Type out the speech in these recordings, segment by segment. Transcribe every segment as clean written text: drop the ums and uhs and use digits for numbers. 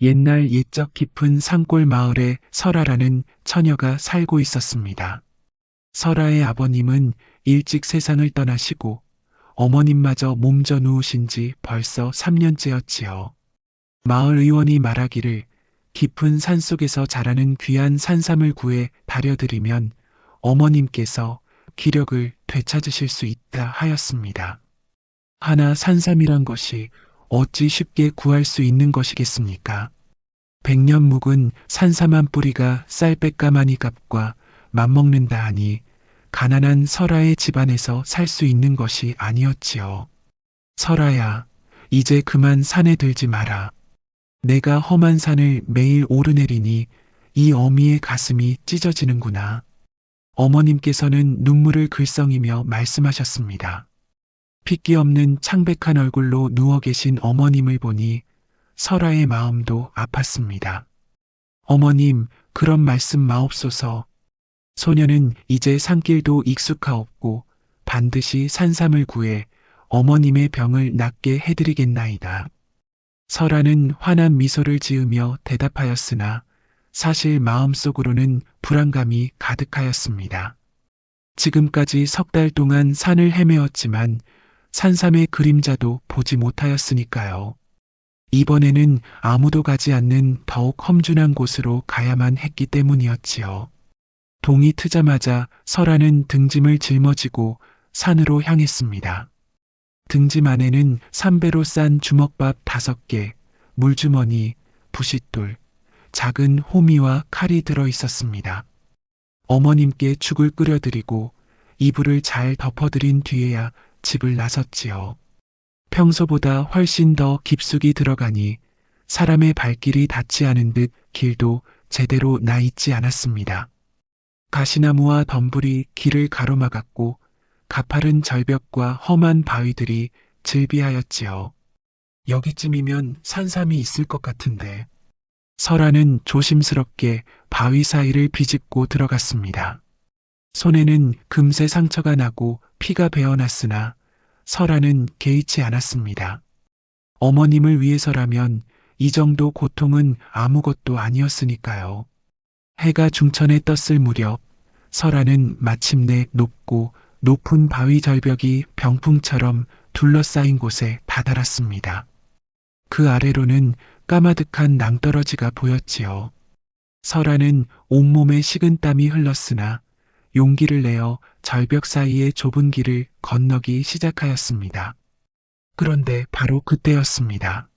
옛날 옛적 깊은 산골 마을에 설아라는 처녀가 살고 있었습니다. 설아의 아버님은 일찍 세상을 떠나시고 어머님마저 몸져 누우신 지 벌써 3년째였지요. 마을 의원이 말하기를 깊은 산속에서 자라는 귀한 산삼을 구해 다려드리면 어머님께서 기력을 되찾으실 수 있다 하였습니다. 하나 산삼이란 것이 어찌 쉽게 구할 수 있는 것이겠습니까? 백년 묵은 산삼 한 뿌리가 쌀백가마니 값과 맞먹는다 하니 가난한 설아의 집안에서 살 수 있는 것이 아니었지요. 설아야, 이제 그만 산에 들지 마라. 내가 험한 산을 매일 오르내리니 이 어미의 가슴이 찢어지는구나. 어머님께서는 눈물을 글썽이며 말씀하셨습니다. 핏기 없는 창백한 얼굴로 누워 계신 어머님을 보니 설아의 마음도 아팠습니다. 어머님, 그런 말씀 마옵소서. 소녀는 이제 산길도 익숙하옵고 반드시 산삼을 구해 어머님의 병을 낫게 해드리겠나이다. 설아는 환한 미소를 지으며 대답하였으나 사실 마음속으로는 불안감이 가득하였습니다. 지금까지 3달 동안 산을 헤매었지만 산삼의 그림자도 보지 못하였으니까요. 이번에는 아무도 가지 않는 더욱 험준한 곳으로 가야만 했기 때문이었지요. 동이 트자마자 설아는 등짐을 짊어지고 산으로 향했습니다. 등짐 안에는 3배로 싼 주먹밥 5개, 물주머니, 부싯돌, 작은 호미와 칼이 들어 있었습니다. 어머님께 죽을 끓여드리고 이불을 잘 덮어드린 뒤에야 집을 나섰지요. 평소보다 훨씬 더 깊숙이 들어가니 사람의 발길이 닿지 않은 듯 길도 제대로 나 있지 않았습니다. 가시나무와 덤불이 길을 가로막았고 가파른 절벽과 험한 바위들이 즐비하였지요. 여기쯤이면 산삼이 있을 것 같은데. 설아는 조심스럽게 바위 사이를 비집고 들어갔습니다. 손에는 금세 상처가 나고 피가 배어났으나 설아는 개의치 않았습니다. 어머님을 위해서라면 이 정도 고통은 아무것도 아니었으니까요. 해가 중천에 떴을 무렵 설아는 마침내 높고 높은 바위 절벽이 병풍처럼 둘러싸인 곳에 다다랐습니다. 그 아래로는 까마득한 낭떠러지가 보였지요. 설아는 온몸에 식은땀이 흘렀으나 용기를 내어 절벽 사이의 좁은 길을 건너기 시작하였습니다. 그런데 바로 그때였습니다.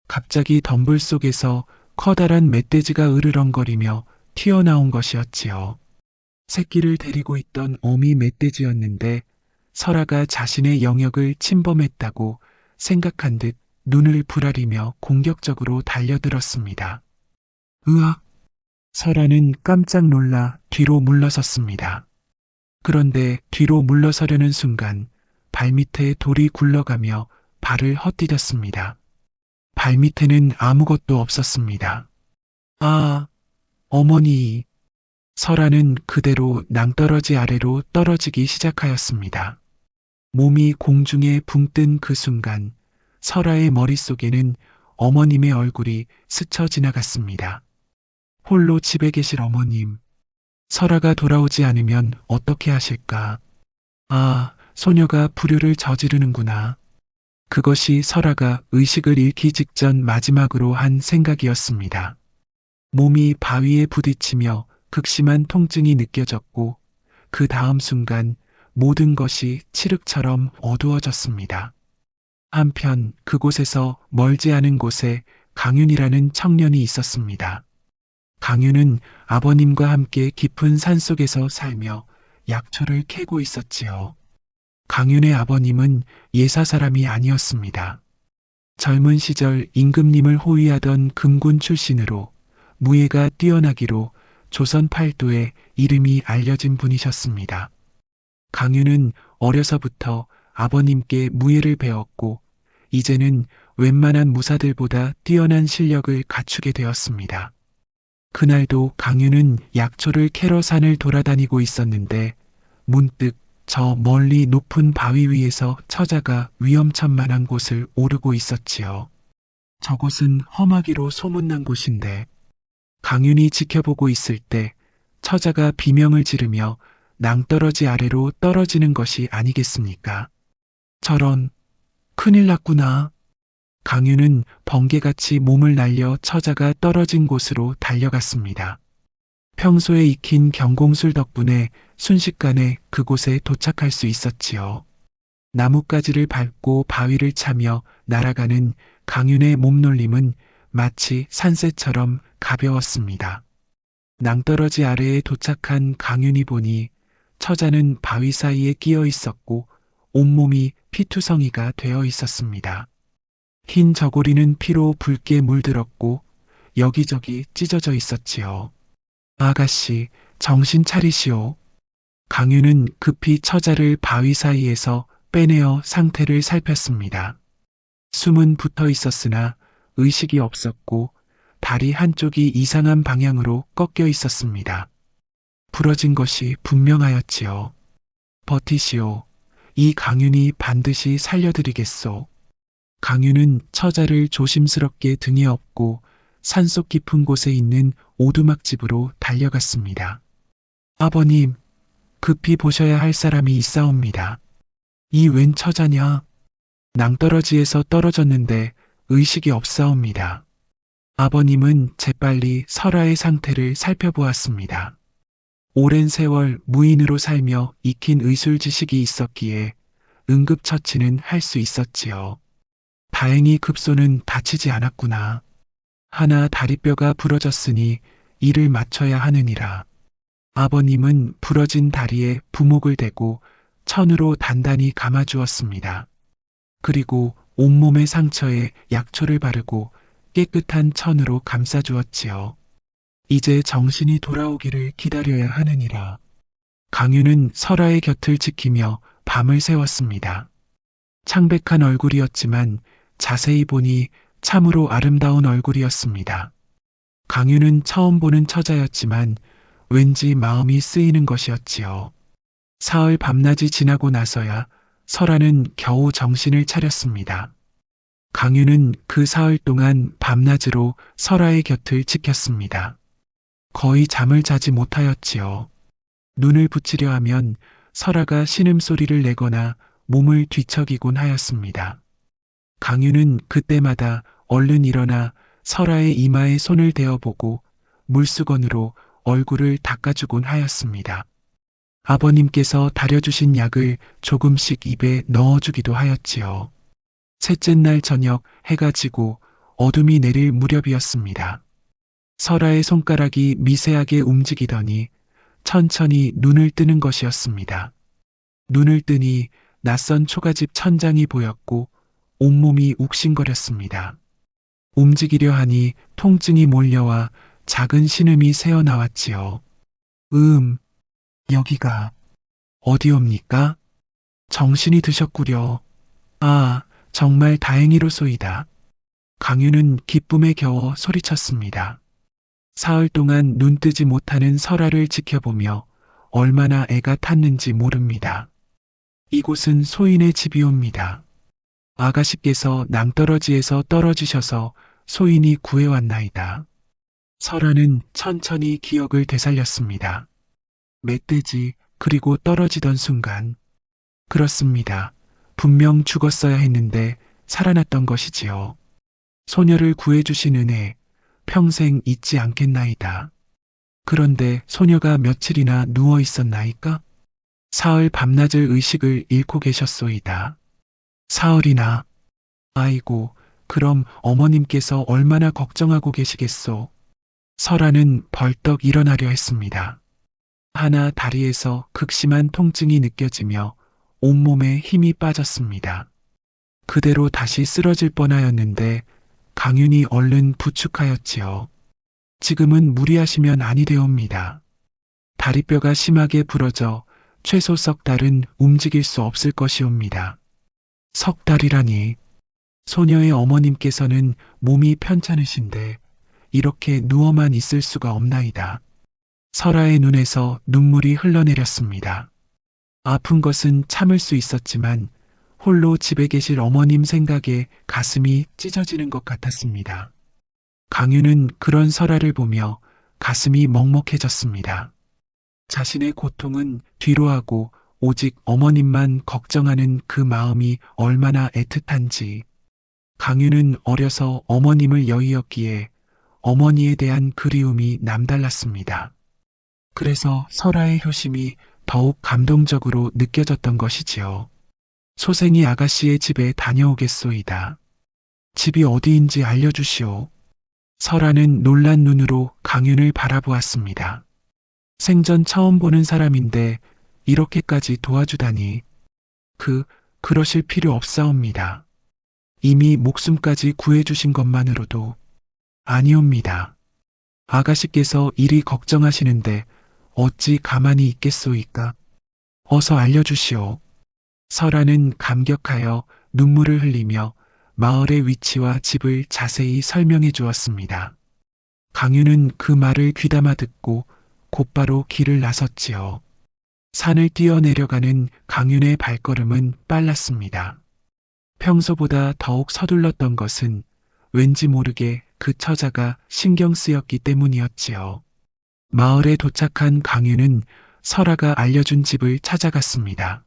갑자기 덤불 속에서 커다란 멧돼지가 으르렁거리며 튀어나온 것이었지요. 새끼를 데리고 있던 어미 멧돼지였는데 설아가 자신의 영역을 침범했다고 생각한 듯 눈을 부라리며 공격적으로 달려들었습니다. 으악! 설아는 깜짝 놀라 뒤로 물러섰습니다. 그런데 뒤로 물러서려는 순간 발밑에 돌이 굴러가며 발을 헛디뎠습니다. 발밑에는 아무것도 없었습니다. 아, 어머니! 설아는 그대로 낭떠러지 아래로 떨어지기 시작하였습니다. 몸이 공중에 붕 뜬 그 순간 설아의 머릿속에는 어머님의 얼굴이 스쳐 지나갔습니다. 홀로 집에 계실 어머님. 설아가 돌아오지 않으면 어떻게 하실까? 아, 소녀가 불효를 저지르는구나. 그것이 설아가 의식을 잃기 직전 마지막으로 한 생각이었습니다. 몸이 바위에 부딪히며 극심한 통증이 느껴졌고 그 다음 순간 모든 것이 칠흑처럼 어두워졌습니다. 한편 그곳에서 멀지 않은 곳에 강윤이라는 청년이 있었습니다. 강윤은 아버님과 함께 깊은 산속에서 살며 약초를 캐고 있었지요. 강윤의 아버님은 예사 사람이 아니었습니다. 젊은 시절 임금님을 호위하던 금군 출신으로 무예가 뛰어나기로 조선 팔도에 이름이 알려진 분이셨습니다. 강윤은 어려서부터 아버님께 무예를 배웠고 이제는 웬만한 무사들보다 뛰어난 실력을 갖추게 되었습니다. 그날도 강윤은 약초를 캐러 산을 돌아다니고 있었는데 문득 저 멀리 높은 바위 위에서 처자가 위험천만한 곳을 오르고 있었지요. 저곳은 험하기로 소문난 곳인데 강윤이 지켜보고 있을 때 처자가 비명을 지르며 낭떠러지 아래로 떨어지는 것이 아니겠습니까? 저런, 큰일 났구나. 강윤은 번개같이 몸을 날려 처자가 떨어진 곳으로 달려갔습니다. 평소에 익힌 경공술 덕분에 순식간에 그곳에 도착할 수 있었지요. 나뭇가지를 밟고 바위를 차며 날아가는 강윤의 몸놀림은 마치 산새처럼 가벼웠습니다. 낭떠러지 아래에 도착한 강윤이 보니 처자는 바위 사이에 끼어 있었고 온몸이 피투성이가 되어 있었습니다. 흰 저고리는 피로 붉게 물들었고 여기저기 찢어져 있었지요. 아가씨, 정신 차리시오. 강윤은 급히 처자를 바위 사이에서 빼내어 상태를 살폈습니다. 숨은 붙어 있었으나 의식이 없었고 다리 한쪽이 이상한 방향으로 꺾여 있었습니다. 부러진 것이 분명하였지요. 버티시오. 이 강윤이 반드시 살려드리겠소. 강윤은 처자를 조심스럽게 등에 업고 산속 깊은 곳에 있는 오두막집으로 달려갔습니다. 아버님, 급히 보셔야 할 사람이 있사옵니다. 이 웬 처자냐? 낭떠러지에서 떨어졌는데 의식이 없사옵니다. 아버님은 재빨리 설아의 상태를 살펴보았습니다. 오랜 세월 무인으로 살며 익힌 의술 지식이 있었기에 응급처치는 할 수 있었지요. 다행히 급소는 다치지 않았구나. 하나 다리뼈가 부러졌으니 이를 맞춰야 하느니라. 아버님은 부러진 다리에 부목을 대고 천으로 단단히 감아주었습니다. 그리고 온몸의 상처에 약초를 바르고 깨끗한 천으로 감싸주었지요. 이제 정신이 돌아오기를 기다려야 하느니라. 강윤은 설아의 곁을 지키며 밤을 새웠습니다. 창백한 얼굴이었지만 자세히 보니 참으로 아름다운 얼굴이었습니다. 강윤은 처음 보는 처자였지만 왠지 마음이 쓰이는 것이었지요. 사흘 밤낮이 지나고 나서야 설아는 겨우 정신을 차렸습니다. 강윤은 그 사흘 동안 밤낮으로 설아의 곁을 지켰습니다. 거의 잠을 자지 못하였지요. 눈을 붙이려 하면 설아가 신음소리를 내거나 몸을 뒤척이곤 하였습니다. 강윤은 그때마다 얼른 일어나 설아의 이마에 손을 대어보고 물수건으로 얼굴을 닦아주곤 하였습니다. 아버님께서 다려주신 약을 조금씩 입에 넣어주기도 하였지요. 셋째 날 저녁 해가 지고 어둠이 내릴 무렵이었습니다. 설아의 손가락이 미세하게 움직이더니 천천히 눈을 뜨는 것이었습니다. 눈을 뜨니 낯선 초가집 천장이 보였고 온몸이 욱신거렸습니다. 움직이려 하니 통증이 몰려와 작은 신음이 새어나왔지요. 여기가 어디옵니까? 정신이 드셨구려. 아, 정말 다행이로소이다. 강윤은 기쁨에 겨워 소리쳤습니다. 사흘 동안 눈 뜨지 못하는 설아를 지켜보며 얼마나 애가 탔는지 모릅니다. 이곳은 소인의 집이옵니다. 아가씨께서 낭떠러지에서 떨어지셔서 소인이 구해왔나이다. 설아는 천천히 기억을 되살렸습니다. 멧돼지 그리고 떨어지던 순간. 그렇습니다. 분명 죽었어야 했는데 살아났던 것이지요. 소녀를 구해주신 은혜 평생 잊지 않겠나이다. 그런데 소녀가 며칠이나 누워 있었나이까? 사흘 밤낮을 의식을 잃고 계셨소이다. 사흘이나. 아이고, 그럼 어머님께서 얼마나 걱정하고 계시겠소. 설아는 벌떡 일어나려 했습니다. 하나 다리에서 극심한 통증이 느껴지며 온몸에 힘이 빠졌습니다. 그대로 다시 쓰러질 뻔하였는데 강윤이 얼른 부축하였지요. 지금은 무리하시면 아니 되옵니다. 다리뼈가 심하게 부러져 최소 석 달은 움직일 수 없을 것이옵니다. 석 달이라니. 소녀의 어머님께서는 몸이 편찮으신데 이렇게 누워만 있을 수가 없나이다. 설아의 눈에서 눈물이 흘러내렸습니다. 아픈 것은 참을 수 있었지만 홀로 집에 계실 어머님 생각에 가슴이 찢어지는 것 같았습니다. 강유는 그런 설아를 보며 가슴이 먹먹해졌습니다. 자신의 고통은 뒤로하고 오직 어머님만 걱정하는 그 마음이 얼마나 애틋한지. 강유는 어려서 어머님을 여의었기에 어머니에 대한 그리움이 남달랐습니다. 그래서 설아의 효심이 더욱 감동적으로 느껴졌던 것이지요. 소생이 아가씨의 집에 다녀오겠소이다. 집이 어디인지 알려주시오. 설아는 놀란 눈으로 강윤을 바라보았습니다. 생전 처음 보는 사람인데 이렇게까지 도와주다니. 그러실 필요 없사옵니다. 이미 목숨까지 구해주신 것만으로도. 아니옵니다. 아가씨께서 이리 걱정하시는데 어찌 가만히 있겠소이까? 어서 알려주시오. 설아는 감격하여 눈물을 흘리며 마을의 위치와 집을 자세히 설명해 주었습니다. 강유는 그 말을 귀담아 듣고 곧바로 길을 나섰지요. 산을 뛰어내려가는 강윤의 발걸음은 빨랐습니다. 평소보다 더욱 서둘렀던 것은 왠지 모르게 그 처자가 신경 쓰였기 때문이었지요. 마을에 도착한 강유는 설아가 알려준 집을 찾아갔습니다.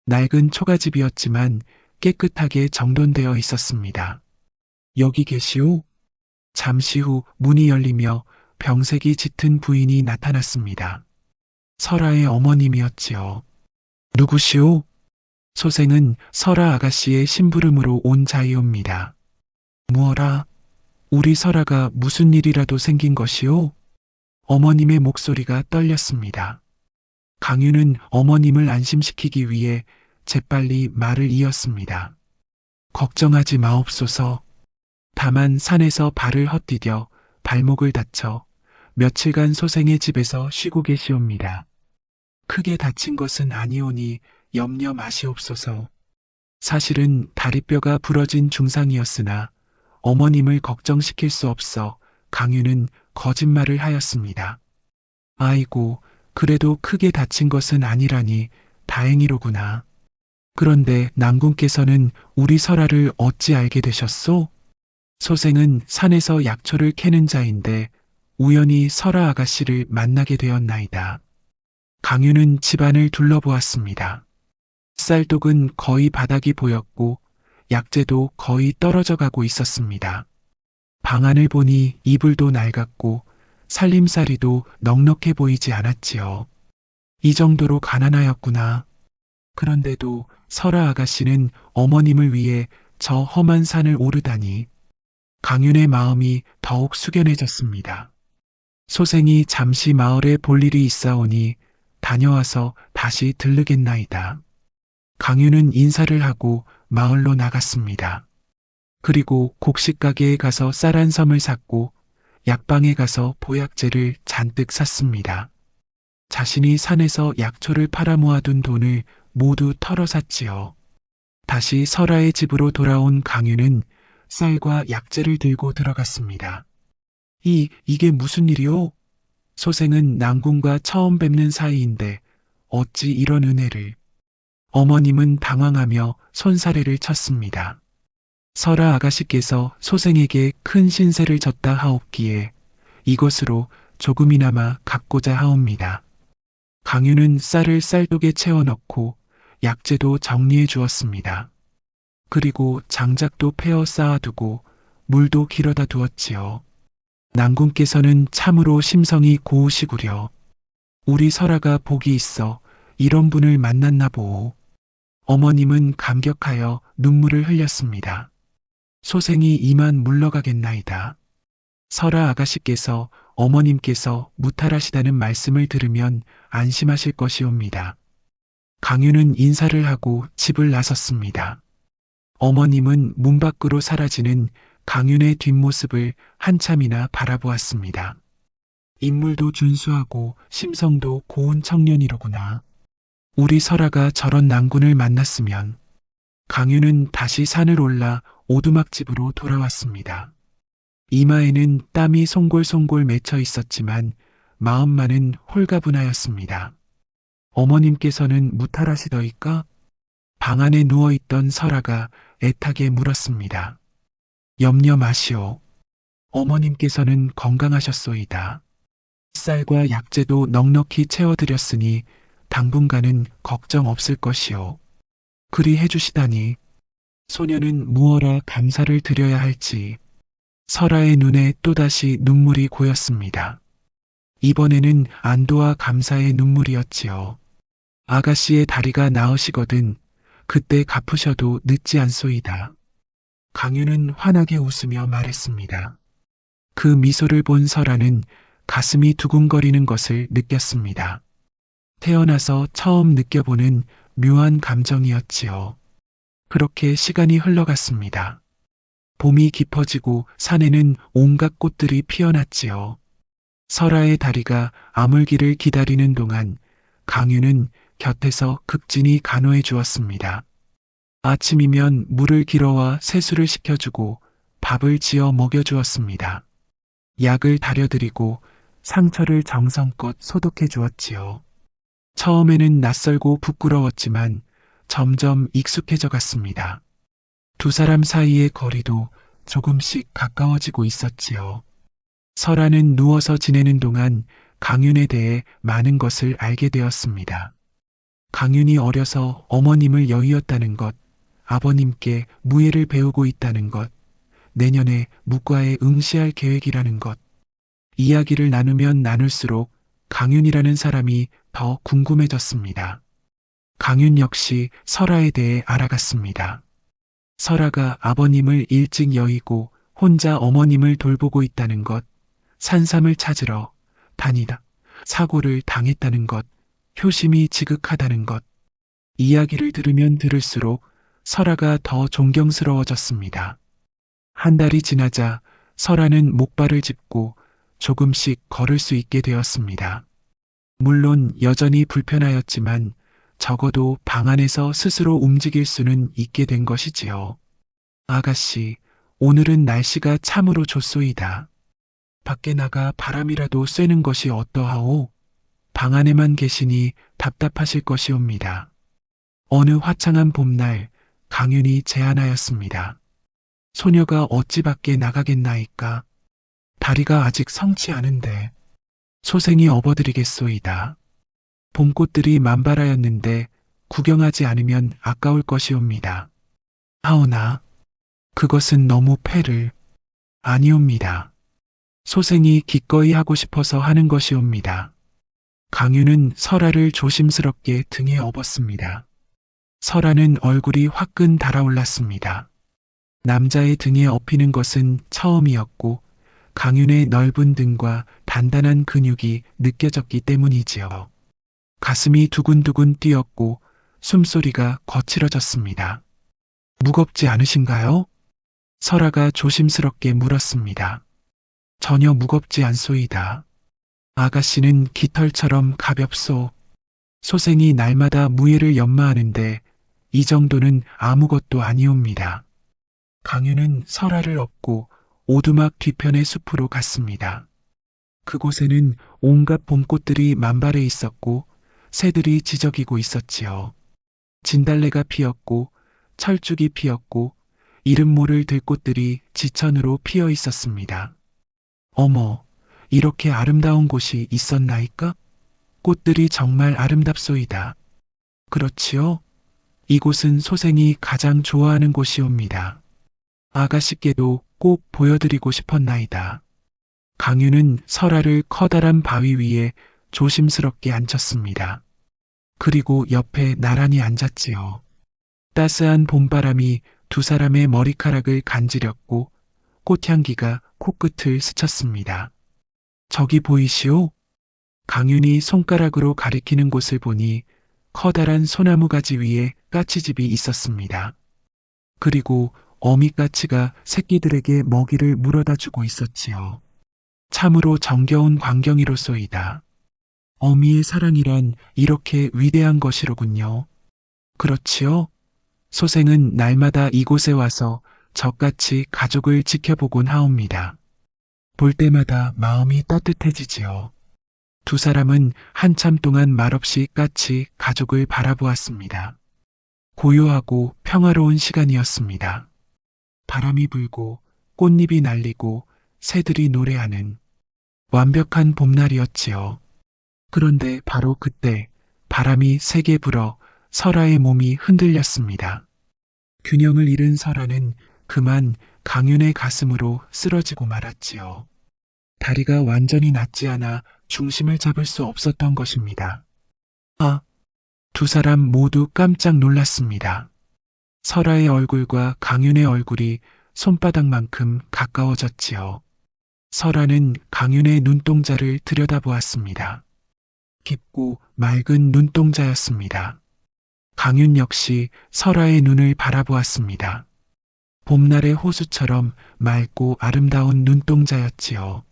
낡은 초가집이었지만 깨끗하게 정돈되어 있었습니다. 여기 계시오? 잠시 후 문이 열리며 병색이 짙은 부인이 나타났습니다. 설아의 어머님이었지요. 누구시오? 소생은 설아 아가씨의 심부름으로 온 자이옵니다. 무어라? 우리 설아가 무슨 일이라도 생긴 것이오? 어머님의 목소리가 떨렸습니다. 강유는 어머님을 안심시키기 위해 재빨리 말을 이었습니다. 걱정하지 마옵소서. 다만 산에서 발을 헛디뎌 발목을 다쳐 며칠간 소생의 집에서 쉬고 계시옵니다. 크게 다친 것은 아니오니 염려 마시옵소서. 사실은 다리뼈가 부러진 중상이었으나 어머님을 걱정시킬 수 없어 강유는 거짓말을 하였습니다. 아이고, 그래도 크게 다친 것은 아니라니 다행이로구나. 그런데 낭군께서는 우리 설아를 어찌 알게 되셨소? 소생은 산에서 약초를 캐는 자인데 우연히 설아 아가씨를 만나게 되었나이다. 강유는 집안을 둘러보았습니다. 쌀독은 거의 바닥이 보였고 약재도 거의 떨어져 가고 있었습니다. 방 안을 보니 이불도 낡았고 살림살이도 넉넉해 보이지 않았지요. 이 정도로 가난하였구나. 그런데도 설아 아가씨는 어머님을 위해 저 험한 산을 오르다니. 강윤의 마음이 더욱 숙연해졌습니다. 소생이 잠시 마을에 볼 일이 있사오니 다녀와서 다시 들르겠나이다. 강윤은 인사를 하고 마을로 나갔습니다. 그리고 곡식가게에 가서 쌀 한 섬을 샀고 약방에 가서 보약제를 잔뜩 샀습니다. 자신이 산에서 약초를 팔아 모아둔 돈을 모두 털어 샀지요. 다시 설아의 집으로 돌아온 강유는 쌀과 약재를 들고 들어갔습니다. 이게 무슨 일이오? 소생은 낭군과 처음 뵙는 사이인데 어찌 이런 은혜를. 어머님은 당황하며 손사래를 쳤습니다. 설아 아가씨께서 소생에게 큰 신세를 졌다 하옵기에 이것으로 조금이나마 갚고자 하옵니다. 강유는 쌀을 쌀독에 채워넣고 약재도 정리해 주었습니다. 그리고 장작도 패어 쌓아두고 물도 길어다 두었지요. 낭군께서는 참으로 심성이 고우시구려. 우리 설아가 복이 있어 이런 분을 만났나 보오. 어머님은 감격하여 눈물을 흘렸습니다. 소생이 이만 물러가겠나이다. 설아 아가씨께서 어머님께서 무탈하시다는 말씀을 들으면 안심하실 것이옵니다. 강유는 인사를 하고 집을 나섰습니다. 어머님은 문 밖으로 사라지는 강윤의 뒷모습을 한참이나 바라보았습니다. 인물도 준수하고 심성도 고운 청년이로구나. 우리 설아가 저런 낭군을 만났으면. 강윤은 다시 산을 올라 오두막집으로 돌아왔습니다. 이마에는 땀이 송골송골 맺혀 있었지만 마음만은 홀가분하였습니다. 어머님께서는 무탈하시더이까? 방 안에 누워있던 설아가 애타게 물었습니다. 염려 마시오. 어머님께서는 건강하셨소이다. 쌀과 약재도 넉넉히 채워드렸으니 당분간은 걱정 없을 것이오. 그리 해주시다니 소녀는 무어라 감사를 드려야 할지 설아의 눈에 또다시 눈물이 고였습니다. 이번에는 안도와 감사의 눈물이었지요. 아가씨의 다리가 나으시거든 그때 갚으셔도 늦지 않소이다. 강유는 환하게 웃으며 말했습니다. 그 미소를 본 설아는 가슴이 두근거리는 것을 느꼈습니다. 태어나서 처음 느껴보는 묘한 감정이었지요. 그렇게 시간이 흘러갔습니다. 봄이 깊어지고 산에는 온갖 꽃들이 피어났지요. 설아의 다리가 아물기를 기다리는 동안 강유는 곁에서 극진히 간호해 주었습니다. 아침이면 물을 길어와 세수를 시켜주고 밥을 지어 먹여주었습니다. 약을 다려드리고 상처를 정성껏 소독해 주었지요. 처음에는 낯설고 부끄러웠지만 점점 익숙해져 갔습니다. 두 사람 사이의 거리도 조금씩 가까워지고 있었지요. 설아는 누워서 지내는 동안 강윤에 대해 많은 것을 알게 되었습니다. 강윤이 어려서 어머님을 여의었다는 것, 아버님께 무예를 배우고 있다는 것, 내년에 무과에 응시할 계획이라는 것. 이야기를 나누면 나눌수록 강윤이라는 사람이 더 궁금해졌습니다. 강윤 역시 설아에 대해 알아갔습니다. 설아가 아버님을 일찍 여의고 혼자 어머님을 돌보고 있다는 것, 산삼을 찾으러 다니다 사고를 당했다는 것, 효심이 지극하다는 것. 이야기를 들으면 들을수록 설아가 더 존경스러워졌습니다. 한 달이 지나자 설아는 목발을 짚고 조금씩 걸을 수 있게 되었습니다. 물론 여전히 불편하였지만 적어도 방 안에서 스스로 움직일 수는 있게 된 것이지요. 아가씨, 오늘은 날씨가 참으로 좋소이다. 밖에 나가 바람이라도 쐬는 것이 어떠하오? 방 안에만 계시니 답답하실 것이옵니다. 어느 화창한 봄날 강윤이 제안하였습니다. 소녀가 어찌 밖에 나가겠나이까? 다리가 아직 성치 않은데 소생이 업어드리겠소이다. 봄꽃들이 만발하였는데 구경하지 않으면 아까울 것이옵니다. 하오나 그것은 너무 패를. 아니옵니다. 소생이 기꺼이 하고 싶어서 하는 것이옵니다. 강유는 설아를 조심스럽게 등에 업었습니다. 설아는 얼굴이 화끈 달아올랐습니다. 남자의 등에 업히는 것은 처음이었고 강윤의 넓은 등과 단단한 근육이 느껴졌기 때문이지요. 가슴이 두근두근 뛰었고 숨소리가 거칠어졌습니다. 무겁지 않으신가요? 설아가 조심스럽게 물었습니다. 전혀 무겁지 않소이다. 아가씨는 깃털처럼 가볍소. 소생이 날마다 무예를 연마하는데 이 정도는 아무것도 아니옵니다. 강유는 설아를 업고 오두막 뒤편의 숲으로 갔습니다. 그곳에는 온갖 봄꽃들이 만발해 있었고 새들이 지저귀고 있었지요. 진달래가 피었고 철쭉이 피었고 이름 모를 들꽃들이 지천으로 피어 있었습니다. 어머, 이렇게 아름다운 곳이 있었나이까? 꽃들이 정말 아름답소이다. 그렇지요? 이곳은 소생이 가장 좋아하는 곳이옵니다. 아가씨께도 꼭 보여드리고 싶었나이다. 강유는 설아를 커다란 바위 위에 조심스럽게 앉혔습니다. 그리고 옆에 나란히 앉았지요. 따스한 봄바람이 두 사람의 머리카락을 간지렸고 꽃향기가 코끝을 스쳤습니다. 저기 보이시오? 강윤이 손가락으로 가리키는 곳을 보니 커다란 소나무 가지 위에 까치집이 있었습니다. 그리고 어미까치가 새끼들에게 먹이를 물어다 주고 있었지요. 참으로 정겨운 광경이로소이다. 어미의 사랑이란 이렇게 위대한 것이로군요. 그렇지요? 소생은 날마다 이곳에 와서 저같이 가족을 지켜보곤 하옵니다. 볼 때마다 마음이 따뜻해지지요. 두 사람은 한참 동안 말없이 까치 가족을 바라보았습니다. 고요하고 평화로운 시간이었습니다. 바람이 불고 꽃잎이 날리고 새들이 노래하는 완벽한 봄날이었지요. 그런데 바로 그때 바람이 세게 불어 설아의 몸이 흔들렸습니다. 균형을 잃은 설아는 그만 강윤의 가슴으로 쓰러지고 말았지요. 다리가 완전히 낫지 않아 중심을 잡을 수 없었던 것입니다. 아, 두 사람 모두 깜짝 놀랐습니다. 설아의 얼굴과 강윤의 얼굴이 손바닥만큼 가까워졌지요. 설아는 강윤의 눈동자를 들여다보았습니다. 깊고 맑은 눈동자였습니다. 강윤 역시 설아의 눈을 바라보았습니다. 봄날의 호수처럼 맑고 아름다운 눈동자였지요.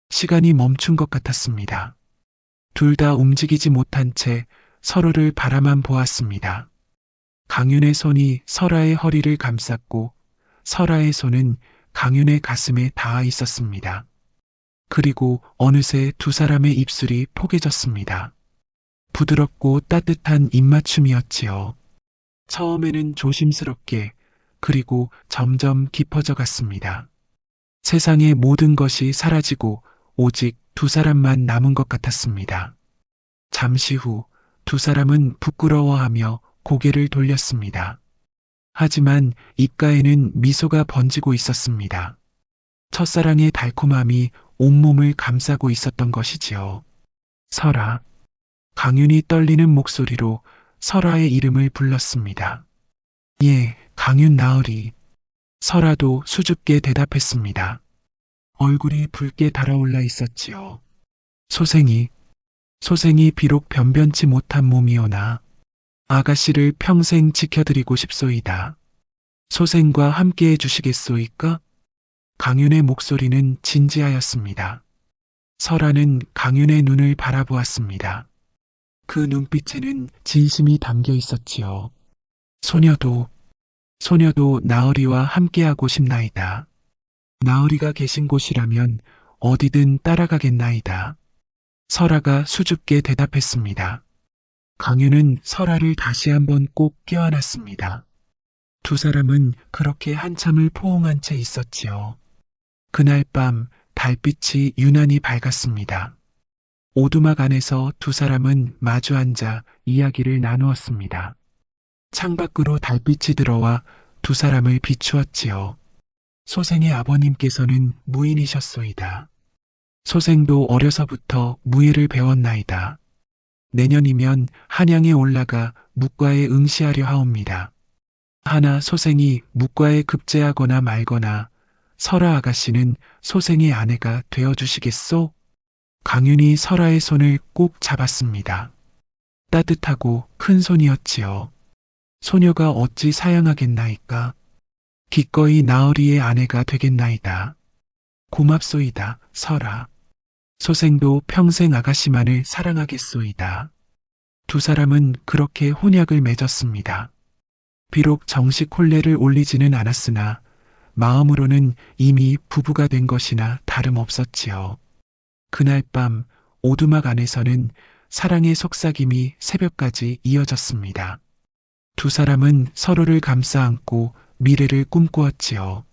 시간이 멈춘 것 같았습니다. 둘 다 움직이지 못한 채 서로를 바라만 보았습니다. 강윤의 손이 설아의 허리를 감쌌고 설아의 손은 강윤의 가슴에 닿아 있었습니다. 그리고 어느새 두 사람의 입술이 포개졌습니다. 부드럽고 따뜻한 입맞춤이었지요. 처음에는 조심스럽게 그리고 점점 깊어져 갔습니다. 세상의 모든 것이 사라지고 오직 두 사람만 남은 것 같았습니다. 잠시 후 두 사람은 부끄러워하며 고개를 돌렸습니다. 하지만 입가에는 미소가 번지고 있었습니다. 첫사랑의 달콤함이 온몸을 감싸고 있었던 것이지요. 설아. 강윤이 떨리는 목소리로 설아의 이름을 불렀습니다. 예, 강윤 나으리. 설아도 수줍게 대답했습니다. 얼굴이 붉게 달아올라 있었지요. 소생이 비록 변변치 못한 몸이오나 아가씨를 평생 지켜드리고 싶소이다. 소생과 함께 해주시겠소이까? 강윤의 목소리는 진지하였습니다. 설아는 강윤의 눈을 바라보았습니다. 그 눈빛에는 진심이 담겨 있었지요. 소녀도 나으리와 함께하고 싶나이다. 나으리가 계신 곳이라면 어디든 따라가겠나이다. 설아가 수줍게 대답했습니다. 강윤은 설아를 다시 한번 꼭 껴안았습니다. 두 사람은 그렇게 한참을 포옹한 채 있었지요. 그날 밤 달빛이 유난히 밝았습니다. 오두막 안에서 두 사람은 마주 앉아 이야기를 나누었습니다. 창밖으로 달빛이 들어와 두 사람을 비추었지요. 소생의 아버님께서는 무인이셨소이다. 소생도 어려서부터 무예를 배웠나이다. 내년이면 한양에 올라가 묵과에 응시하려 하옵니다. 하나 소생이 묵과에 급제하거나 말거나 설아 아가씨는 소생의 아내가 되어주시겠소? 강윤이 설아의 손을 꼭 잡았습니다. 따뜻하고 큰 손이었지요. 소녀가 어찌 사양하겠나이까? 기꺼이 나으리의 아내가 되겠나이다. 고맙소이다, 설아. 소생도 평생 아가씨만을 사랑하겠소이다. 두 사람은 그렇게 혼약을 맺었습니다. 비록 정식 혼례를 올리지는 않았으나 마음으로는 이미 부부가 된 것이나 다름없었지요. 그날 밤 오두막 안에서는 사랑의 속삭임이 새벽까지 이어졌습니다. 두 사람은 서로를 감싸 안고 미래를 꿈꾸었지요.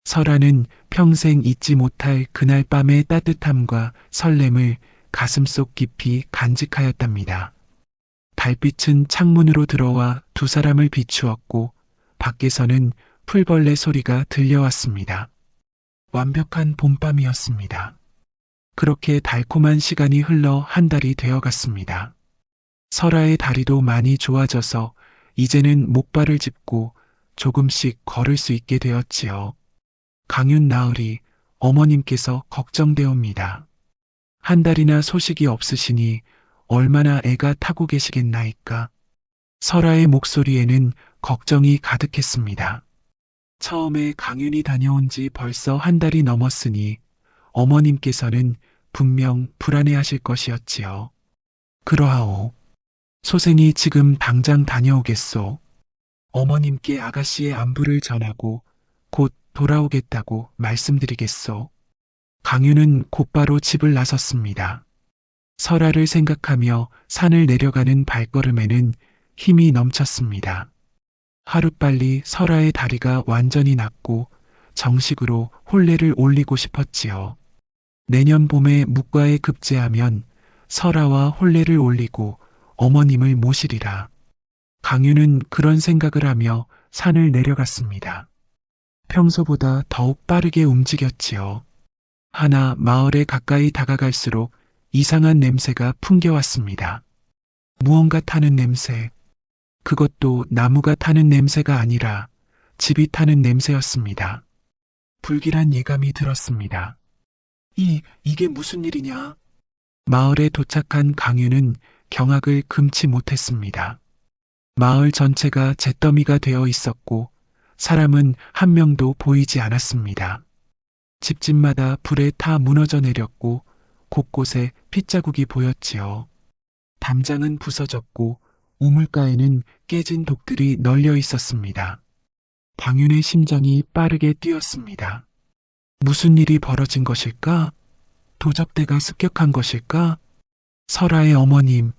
설아는 평생 잊지 못할 그날 밤의 따뜻함과 설렘을 가슴속 깊이 간직하였답니다. 달빛은 창문으로 들어와 두 사람을 비추었고 밖에서는 풀벌레 소리가 들려왔습니다. 완벽한 봄밤이었습니다. 그렇게 달콤한 시간이 흘러 한 달이 되어갔습니다. 설아의 다리도 많이 좋아져서 이제는 목발을 짚고 조금씩 걸을 수 있게 되었지요. 강윤 나으리 어머님께서 걱정되옵니다. 한 달이나 소식이 없으시니 얼마나 애가 타고 계시겠나이까. 설아의 목소리에는 걱정이 가득했습니다. 처음에 강윤이 다녀온 지 벌써 한 달이 넘었으니 어머님께서는 분명 불안해하실 것이었지요. 그러하오. 소생이 지금 당장 다녀오겠소. 어머님께 아가씨의 안부를 전하고 곧 돌아오겠다고 말씀드리겠소. 강윤은 곧바로 집을 나섰습니다. 설아를 생각하며 산을 내려가는 발걸음에는 힘이 넘쳤습니다. 하루빨리 설아의 다리가 완전히 낫고 정식으로 혼례를 올리고 싶었지요. 내년 봄에 묵과에 급제하면 설아와 혼례를 올리고 어머님을 모시리라. 강유는 그런 생각을 하며 산을 내려갔습니다. 평소보다 더욱 빠르게 움직였지요. 하나 마을에 가까이 다가갈수록 이상한 냄새가 풍겨왔습니다. 무언가 타는 냄새. 그것도 나무가 타는 냄새가 아니라 집이 타는 냄새였습니다. 불길한 예감이 들었습니다. 이게 무슨 일이냐? 마을에 도착한 강유는 경악을 금치 못했습니다. 마을 전체가 잿더미가 되어 있었고 사람은 한 명도 보이지 않았습니다. 집집마다 불에 타 무너져 내렸고 곳곳에 핏자국이 보였지요. 담장은 부서졌고 우물가에는 깨진 독들이 널려 있었습니다. 강윤의 심장이 빠르게 뛰었습니다. 무슨 일이 벌어진 것일까? 도적대가 습격한 것일까? 설아의 어머님.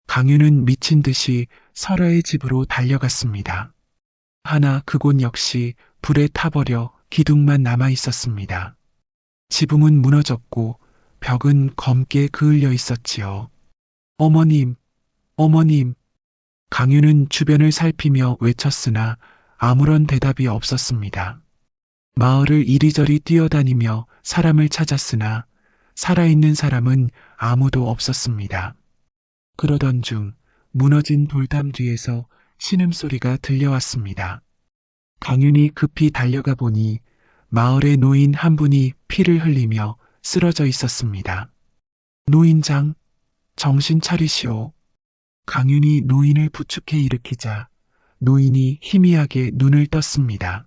강윤은 미친 듯이 설아의 집으로 달려갔습니다. 하나 그곳 역시 불에 타버려 기둥만 남아 있었습니다. 지붕은 무너졌고 벽은 검게 그을려 있었지요. 어머님, 어머님. 강유는 주변을 살피며 외쳤으나 아무런 대답이 없었습니다. 마을을 이리저리 뛰어다니며 사람을 찾았으나 살아있는 사람은 아무도 없었습니다. 그러던 중 무너진 돌담 뒤에서 신음소리가 들려왔습니다. 강윤이 급히 달려가 보니 마을의 노인 한 분이 피를 흘리며 쓰러져 있었습니다. 노인장, 정신 차리시오. 강윤이 노인을 부축해 일으키자 노인이 희미하게 눈을 떴습니다.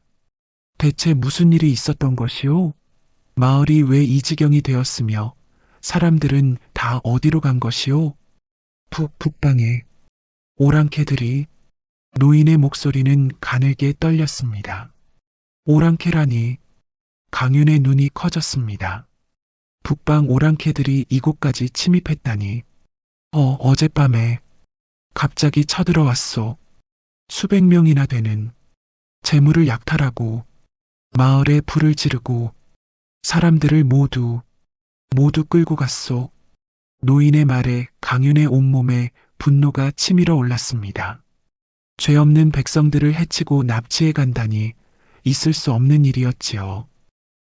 대체 무슨 일이 있었던 것이오? 마을이 왜 이 지경이 되었으며 사람들은 다 어디로 간 것이오? 북방에 오랑캐들이. 노인의 목소리는 가늘게 떨렸습니다. 오랑캐라니. 강윤의 눈이 커졌습니다. 북방 오랑캐들이 이곳까지 침입했다니. 어젯밤에 갑자기 쳐들어왔소. 수백 명이나 되는. 재물을 약탈하고 마을에 불을 지르고 사람들을 모두 끌고 갔소. 노인의 말에 강윤의 온몸에 분노가 치밀어 올랐습니다. 죄 없는 백성들을 해치고 납치해 간다니 있을 수 없는 일이었지요.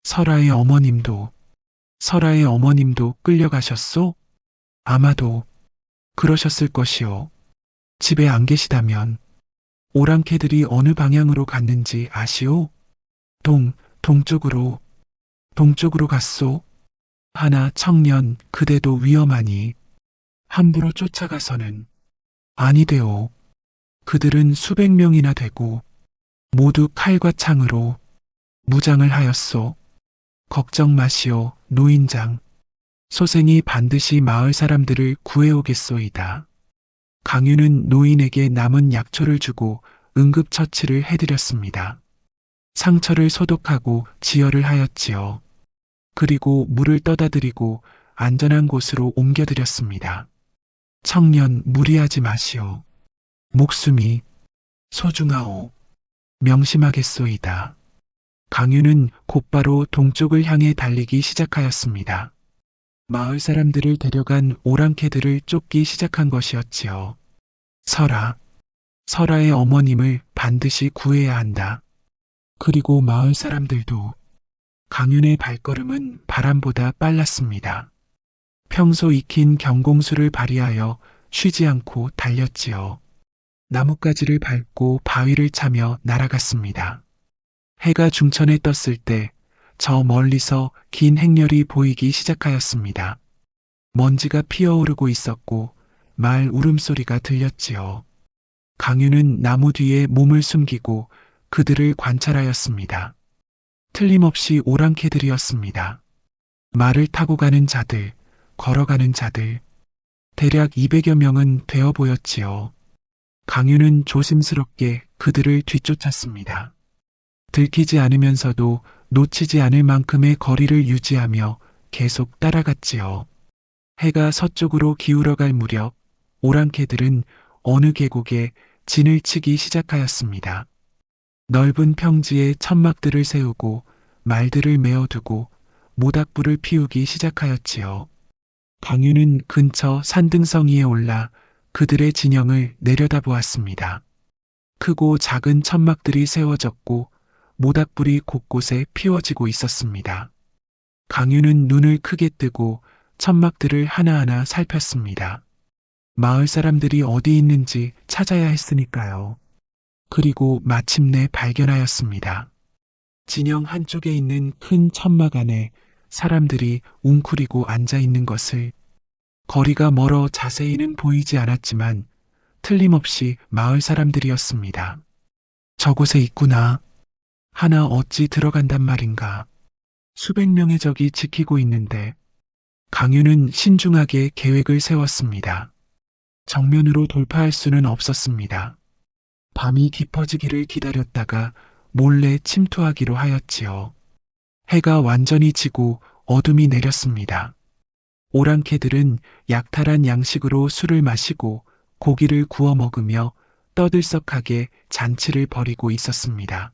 설아의 어머님도 끌려가셨소? 아마도 그러셨을 것이요. 집에 안 계시다면 오랑캐들이 어느 방향으로 갔는지 아시오? 동쪽으로 갔소. 하나 청년 그대도 위험하니 함부로 쫓아가서는 아니되오. 그들은 수백 명이나 되고 모두 칼과 창으로 무장을 하였소. 걱정 마시오, 노인장. 소생이 반드시 마을 사람들을 구해오겠소이다. 강유는 노인에게 남은 약초를 주고 응급처치를 해드렸습니다. 상처를 소독하고 지혈을 하였지요. 그리고 물을 떠다 드리고 안전한 곳으로 옮겨드렸습니다. 청년 무리하지 마시오. 목숨이 소중하오. 명심하겠소이다. 강유는 곧바로 동쪽을 향해 달리기 시작하였습니다. 마을 사람들을 데려간 오랑캐들을 쫓기 시작한 것이었지요. 설아의 어머님을 반드시 구해야 한다. 그리고 마을 사람들도. 강윤의 발걸음은 바람보다 빨랐습니다. 평소 익힌 경공수를 발휘하여 쉬지 않고 달렸지요. 나뭇가지를 밟고 바위를 차며 날아갔습니다. 해가 중천에 떴을 때 저 멀리서 긴 행렬이 보이기 시작하였습니다. 먼지가 피어오르고 있었고 말 울음소리가 들렸지요. 강유는 나무 뒤에 몸을 숨기고 그들을 관찰하였습니다. 틀림없이 오랑캐들이었습니다. 말을 타고 가는 자들, 걸어가는 자들, 대략 200여 명은 되어 보였지요. 강유는 조심스럽게 그들을 뒤쫓았습니다. 들키지 않으면서도 놓치지 않을 만큼의 거리를 유지하며 계속 따라갔지요. 해가 서쪽으로 기울어갈 무렵 오랑캐들은 어느 계곡에 진을 치기 시작하였습니다. 넓은 평지에 천막들을 세우고 말들을 메어두고 모닥불을 피우기 시작하였지요. 강유는 근처 산등성 위에 올라 그들의 진영을 내려다보았습니다. 크고 작은 천막들이 세워졌고 모닥불이 곳곳에 피워지고 있었습니다. 강유는 눈을 크게 뜨고 천막들을 하나하나 살폈습니다. 마을 사람들이 어디 있는지 찾아야 했으니까요. 그리고 마침내 발견하였습니다. 진영 한쪽에 있는 큰 천막 안에 사람들이 웅크리고 앉아 있는 것을. 거리가 멀어 자세히는 보이지 않았지만 틀림없이 마을 사람들이었습니다. 저곳에 있구나. 하나 어찌 들어간단 말인가. 수백 명의 적이 지키고 있는데. 강유는 신중하게 계획을 세웠습니다. 정면으로 돌파할 수는 없었습니다. 밤이 깊어지기를 기다렸다가 몰래 침투하기로 하였지요. 해가 완전히 지고 어둠이 내렸습니다. 오랑캐들은 약탈한 양식으로 술을 마시고 고기를 구워 먹으며 떠들썩하게 잔치를 벌이고 있었습니다.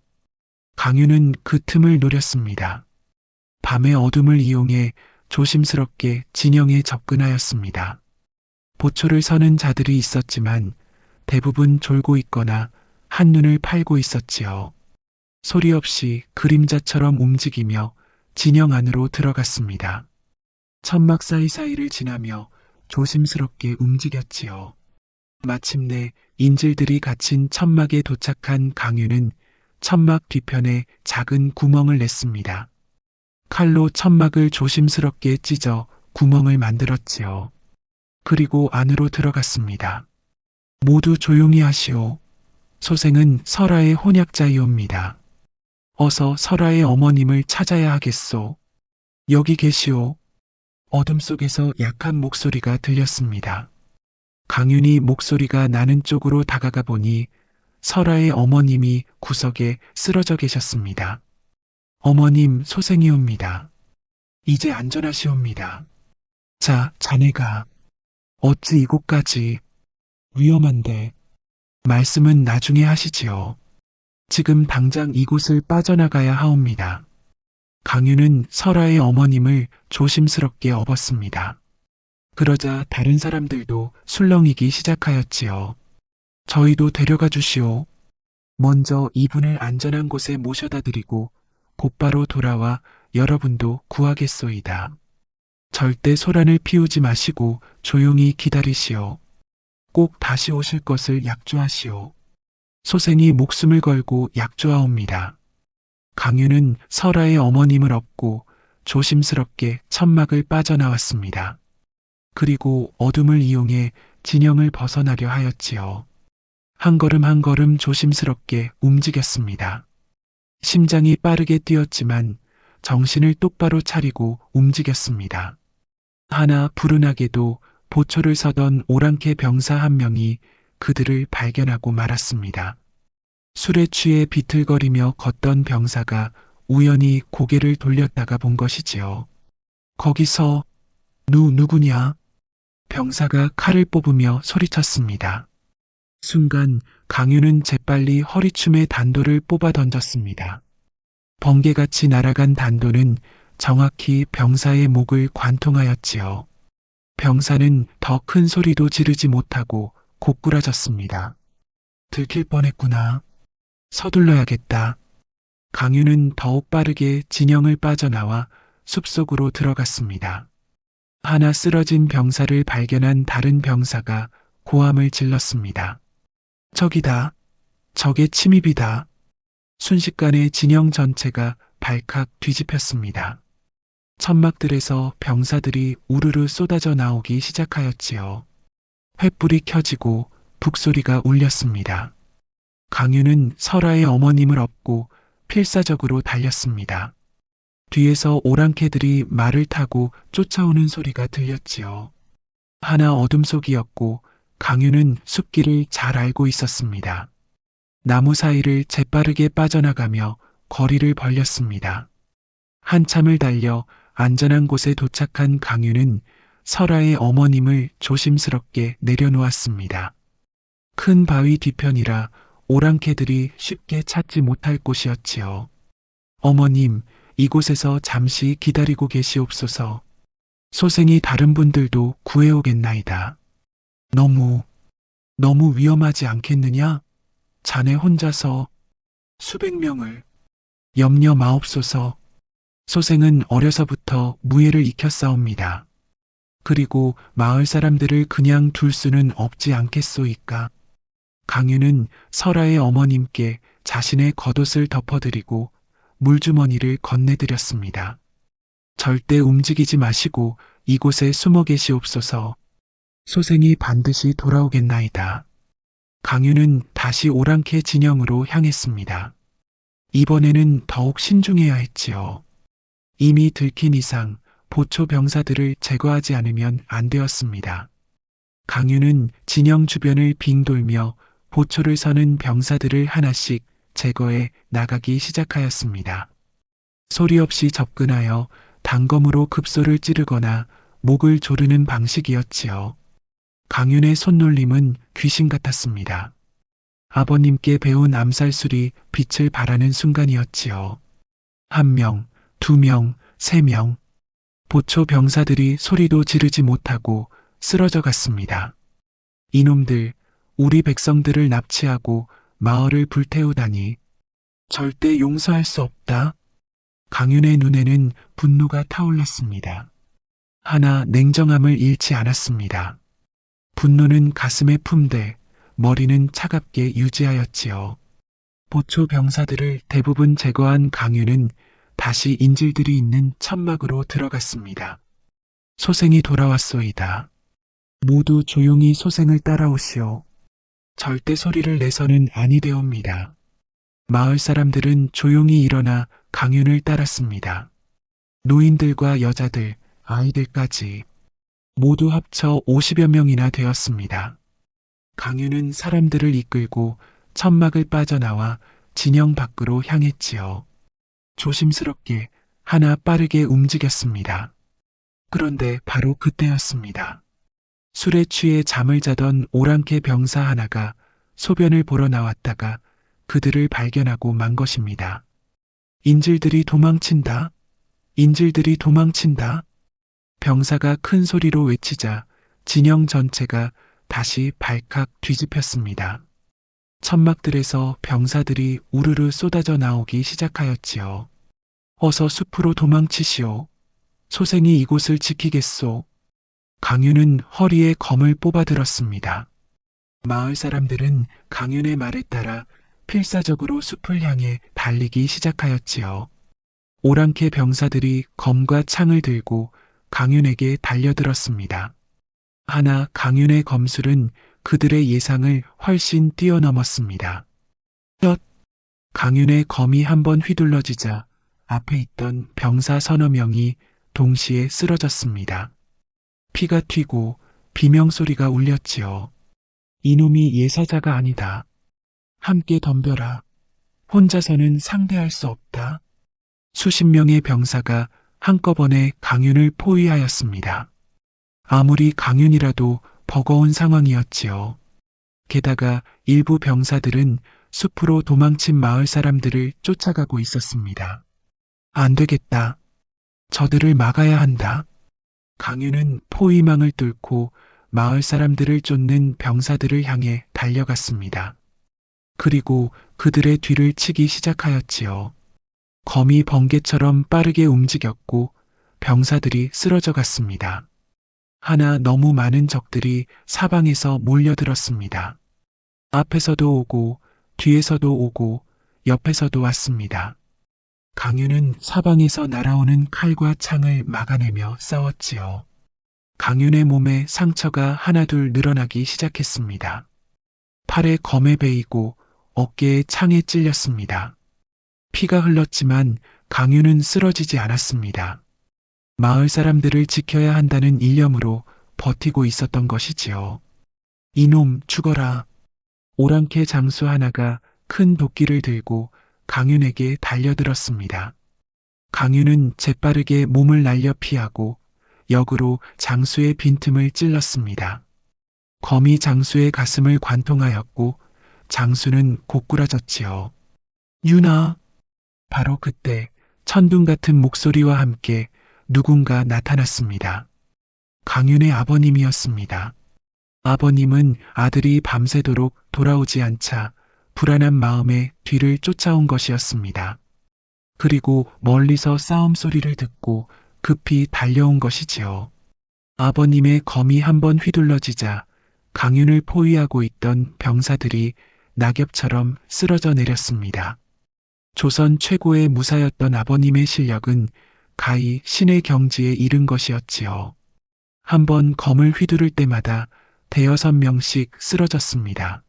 강유는 그 틈을 노렸습니다. 밤의 어둠을 이용해 조심스럽게 진영에 접근하였습니다. 보초를 서는 자들이 있었지만 대부분 졸고 있거나 한눈을 팔고 있었지요. 소리 없이 그림자처럼 움직이며 진영 안으로 들어갔습니다. 천막 사이사이를 지나며 조심스럽게 움직였지요. 마침내 인질들이 갇힌 천막에 도착한 강유는 천막 뒤편에 작은 구멍을 냈습니다. 칼로 천막을 조심스럽게 찢어 구멍을 만들었지요. 그리고 안으로 들어갔습니다. 모두 조용히 하시오. 소생은 설아의 혼약자이옵니다. 어서 설아의 어머님을 찾아야 하겠소. 여기 계시오. 어둠 속에서 약한 목소리가 들렸습니다. 강윤이 목소리가 나는 쪽으로 다가가 보니 설아의 어머님이 구석에 쓰러져 계셨습니다. 어머님, 소생이옵니다. 이제 안전하시옵니다. 자, 자네가 어찌 이곳까지. 위험한데. 말씀은 나중에 하시지요. 지금 당장 이곳을 빠져나가야 하옵니다. 강유는 설아의 어머님을 조심스럽게 업었습니다. 그러자 다른 사람들도 술렁이기 시작하였지요. 저희도 데려가 주시오. 먼저 이분을 안전한 곳에 모셔다 드리고 곧바로 돌아와 여러분도 구하겠소이다. 절대 소란을 피우지 마시고 조용히 기다리시오. 꼭 다시 오실 것을 약조하시오. 소생이 목숨을 걸고 약조하옵니다. 강유는 설아의 어머님을 업고 조심스럽게 천막을 빠져나왔습니다. 그리고 어둠을 이용해 진영을 벗어나려 하였지요. 한 걸음 한 걸음 조심스럽게 움직였습니다. 심장이 빠르게 뛰었지만 정신을 똑바로 차리고 움직였습니다. 하나 불운하게도 보초를 서던 오랑캐 병사 한 명이 그들을 발견하고 말았습니다. 술에 취해 비틀거리며 걷던 병사가 우연히 고개를 돌렸다가 본 것이지요. 거기서 누구냐? 병사가 칼을 뽑으며 소리쳤습니다. 순간 강유는 재빨리 허리춤에 단도를 뽑아 던졌습니다. 번개같이 날아간 단도는 정확히 병사의 목을 관통하였지요. 병사는 더 큰 소리도 지르지 못하고 고꾸라졌습니다. 들킬 뻔했구나. 서둘러야겠다. 강유는 더욱 빠르게 진영을 빠져나와 숲속으로 들어갔습니다. 하나 쓰러진 병사를 발견한 다른 병사가 고함을 질렀습니다. 적이다. 적의 침입이다. 순식간에 진영 전체가 발칵 뒤집혔습니다. 천막들에서 병사들이 우르르 쏟아져 나오기 시작하였지요. 횃불이 켜지고 북소리가 울렸습니다. 강유는 설아의 어머님을 업고 필사적으로 달렸습니다. 뒤에서 오랑캐들이 말을 타고 쫓아오는 소리가 들렸지요. 하나 어둠 속이었고 강유는 숲길을 잘 알고 있었습니다. 나무 사이를 재빠르게 빠져나가며 거리를 벌렸습니다. 한참을 달려 안전한 곳에 도착한 강유는 설아의 어머님을 조심스럽게 내려놓았습니다. 큰 바위 뒤편이라 오랑캐들이 쉽게 찾지 못할 곳이었지요. 어머님, 이곳에서 잠시 기다리고 계시옵소서. 소생이 다른 분들도 구해오겠나이다. 너무 위험하지 않겠느냐? 자네 혼자서 수백 명을 염려 마옵소서. 소생은 어려서부터 무예를 익혔사옵니다. 그리고 마을 사람들을 그냥 둘 수는 없지 않겠소이까. 강유는 설아의 어머님께 자신의 겉옷을 덮어드리고 물주머니를 건네드렸습니다. 절대 움직이지 마시고 이곳에 숨어 계시옵소서. 소생이 반드시 돌아오겠나이다. 강유는 다시 오랑캐 진영으로 향했습니다. 이번에는 더욱 신중해야 했지요. 이미 들킨 이상 보초 병사들을 제거하지 않으면 안 되었습니다. 강유는 진영 주변을 빙 돌며 보초를 서는 병사들을 하나씩 제거해 나가기 시작하였습니다. 소리 없이 접근하여 단검으로 급소를 찌르거나 목을 조르는 방식이었지요. 강윤의 손놀림은 귀신 같았습니다. 아버님께 배운 암살술이 빛을 발하는 순간이었지요. 1명, 2명, 3명. 보초 병사들이 소리도 지르지 못하고 쓰러져 갔습니다. 이놈들, 우리 백성들을 납치하고 마을을 불태우다니. 절대 용서할 수 없다. 강윤의 눈에는 분노가 타올랐습니다. 하나 냉정함을 잃지 않았습니다. 분노는 가슴에 품되 머리는 차갑게 유지하였지요. 보초 병사들을 대부분 제거한 강윤은 다시 인질들이 있는 천막으로 들어갔습니다. 소생이 돌아왔소이다. 모두 조용히 소생을 따라오시오. 절대 소리를 내서는 아니 되옵니다. 마을 사람들은 조용히 일어나 강윤을 따랐습니다. 노인들과 여자들, 아이들까지 모두 합쳐 50여 명이나 되었습니다. 강윤은 사람들을 이끌고 천막을 빠져나와 진영 밖으로 향했지요. 조심스럽게 하나 빠르게 움직였습니다. 그런데 바로 그때였습니다. 술에 취해 잠을 자던 오랑캐 병사 하나가 소변을 보러 나왔다가 그들을 발견하고 만 것입니다. 인질들이 도망친다. 인질들이 도망친다. 병사가 큰 소리로 외치자 진영 전체가 다시 발칵 뒤집혔습니다. 천막들에서 병사들이 우르르 쏟아져 나오기 시작하였지요. 어서 숲으로 도망치시오. 소생이 이곳을 지키겠소. 강윤은 허리에 검을 뽑아들었습니다. 마을 사람들은 강윤의 말에 따라 필사적으로 숲을 향해 달리기 시작하였지요. 오랑캐 병사들이 검과 창을 들고 강윤에게 달려들었습니다. 하나 강윤의 검술은 그들의 예상을 훨씬 뛰어넘었습니다. 강윤의 검이 한번 휘둘러지자 앞에 있던 병사 서너 명이 동시에 쓰러졌습니다. 피가 튀고 비명소리가 울렸지요. 이놈이 예사자가 아니다. 함께 덤벼라. 혼자서는 상대할 수 없다. 수십 명의 병사가 한꺼번에 강윤을 포위하였습니다. 아무리 강윤이라도 버거운 상황이었지요. 게다가 일부 병사들은 숲으로 도망친 마을 사람들을 쫓아가고 있었습니다. 안 되겠다. 저들을 막아야 한다. 강윤은 포위망을 뚫고 마을 사람들을 쫓는 병사들을 향해 달려갔습니다. 그리고 그들의 뒤를 치기 시작하였지요. 검이 번개처럼 빠르게 움직였고 병사들이 쓰러져 갔습니다. 하나 너무 많은 적들이 사방에서 몰려들었습니다. 앞에서도 오고 뒤에서도 오고 옆에서도 왔습니다. 강윤은 사방에서 날아오는 칼과 창을 막아내며 싸웠지요. 강윤의 몸에 상처가 하나둘 늘어나기 시작했습니다. 팔에 검에 베이고 어깨에 창에 찔렸습니다. 피가 흘렀지만 강윤은 쓰러지지 않았습니다. 마을 사람들을 지켜야 한다는 일념으로 버티고 있었던 것이지요. 이놈 죽어라. 오랑캐 장수 하나가 큰 도끼를 들고 강윤에게 달려들었습니다. 강윤은 재빠르게 몸을 날려 피하고 역으로 장수의 빈틈을 찔렀습니다. 검이 장수의 가슴을 관통하였고 장수는 고꾸라졌지요. 유나! 바로 그때 천둥 같은 목소리와 함께 누군가 나타났습니다. 강윤의 아버님이었습니다. 아버님은 아들이 밤새도록 돌아오지 않자 불안한 마음에 뒤를 쫓아온 것이었습니다. 그리고 멀리서 싸움 소리를 듣고 급히 달려온 것이지요. 아버님의 검이 한번 휘둘러지자 강윤을 포위하고 있던 병사들이 낙엽처럼 쓰러져 내렸습니다. 조선 최고의 무사였던 아버님의 실력은 가히 신의 경지에 이른 것이었지요. 한번 검을 휘두를 때마다 대여섯 명씩 쓰러졌습니다.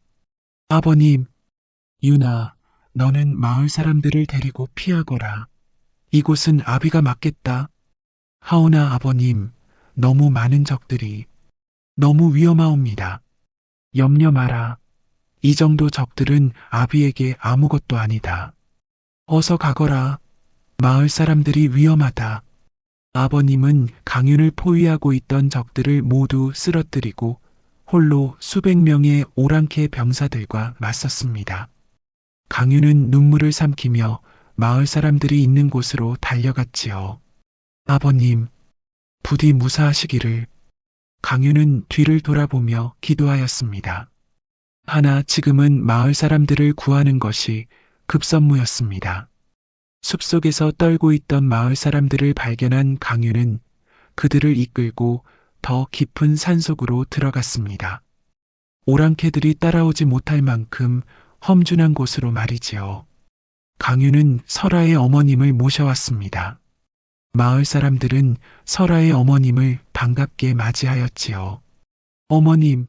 아버님, 유나, 너는 마을 사람들을 데리고 피하거라. 이곳은 아비가 맞겠다. 하오나 아버님, 너무 많은 적들이 너무 위험하옵니다. 염려 마라. 이 정도 적들은 아비에게 아무것도 아니다. 어서 가거라. 마을 사람들이 위험하다. 아버님은 강윤을 포위하고 있던 적들을 모두 쓰러뜨리고 홀로 수백 명의 오랑캐 병사들과 맞섰습니다. 강윤은 눈물을 삼키며 마을 사람들이 있는 곳으로 달려갔지요. 아버님, 부디 무사하시기를. 강윤은 뒤를 돌아보며 기도하였습니다. 하나 지금은 마을 사람들을 구하는 것이 급선무였습니다. 숲속에서 떨고 있던 마을 사람들을 발견한 강윤은 그들을 이끌고 더 깊은 산속으로 들어갔습니다. 오랑캐들이 따라오지 못할 만큼 험준한 곳으로 말이지요. 강윤은 설아의 어머님을 모셔왔습니다. 마을 사람들은 설아의 어머님을 반갑게 맞이하였지요. 어머님,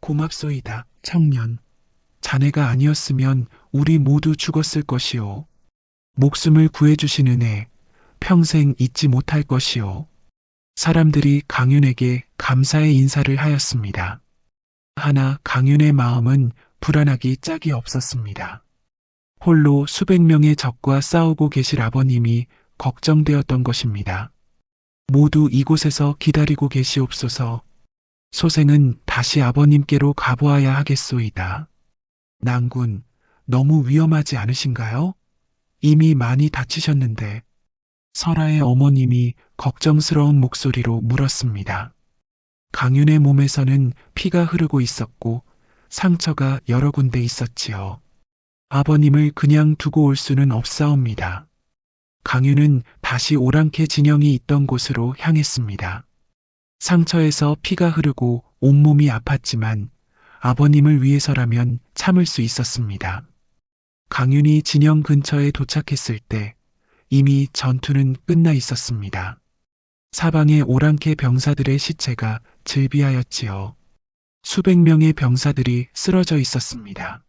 고맙소이다, 청년. 자네가 아니었으면 우리 모두 죽었을 것이오. 목숨을 구해주신 은혜 평생 잊지 못할 것이오. 사람들이 강윤에게 감사의 인사를 하였습니다. 하나 강윤의 마음은 불안하기 짝이 없었습니다. 홀로 수백 명의 적과 싸우고 계실 아버님이 걱정되었던 것입니다. 모두 이곳에서 기다리고 계시옵소서. 소생은 다시 아버님께로 가보아야 하겠소이다. 낭군, 너무 위험하지 않으신가요? 이미 많이 다치셨는데. 설아의 어머님이 걱정스러운 목소리로 물었습니다. 강윤의 몸에서는 피가 흐르고 있었고 상처가 여러 군데 있었지요. 아버님을 그냥 두고 올 수는 없사옵니다. 강윤은 다시 오랑캐 진영이 있던 곳으로 향했습니다. 상처에서 피가 흐르고 온몸이 아팠지만 아버님을 위해서라면 참을 수 있었습니다. 강윤이 진영 근처에 도착했을 때 이미 전투는 끝나 있었습니다. 사방의 오랑캐 병사들의 시체가 즐비하였지요. 수백 명의 병사들이 쓰러져 있었습니다.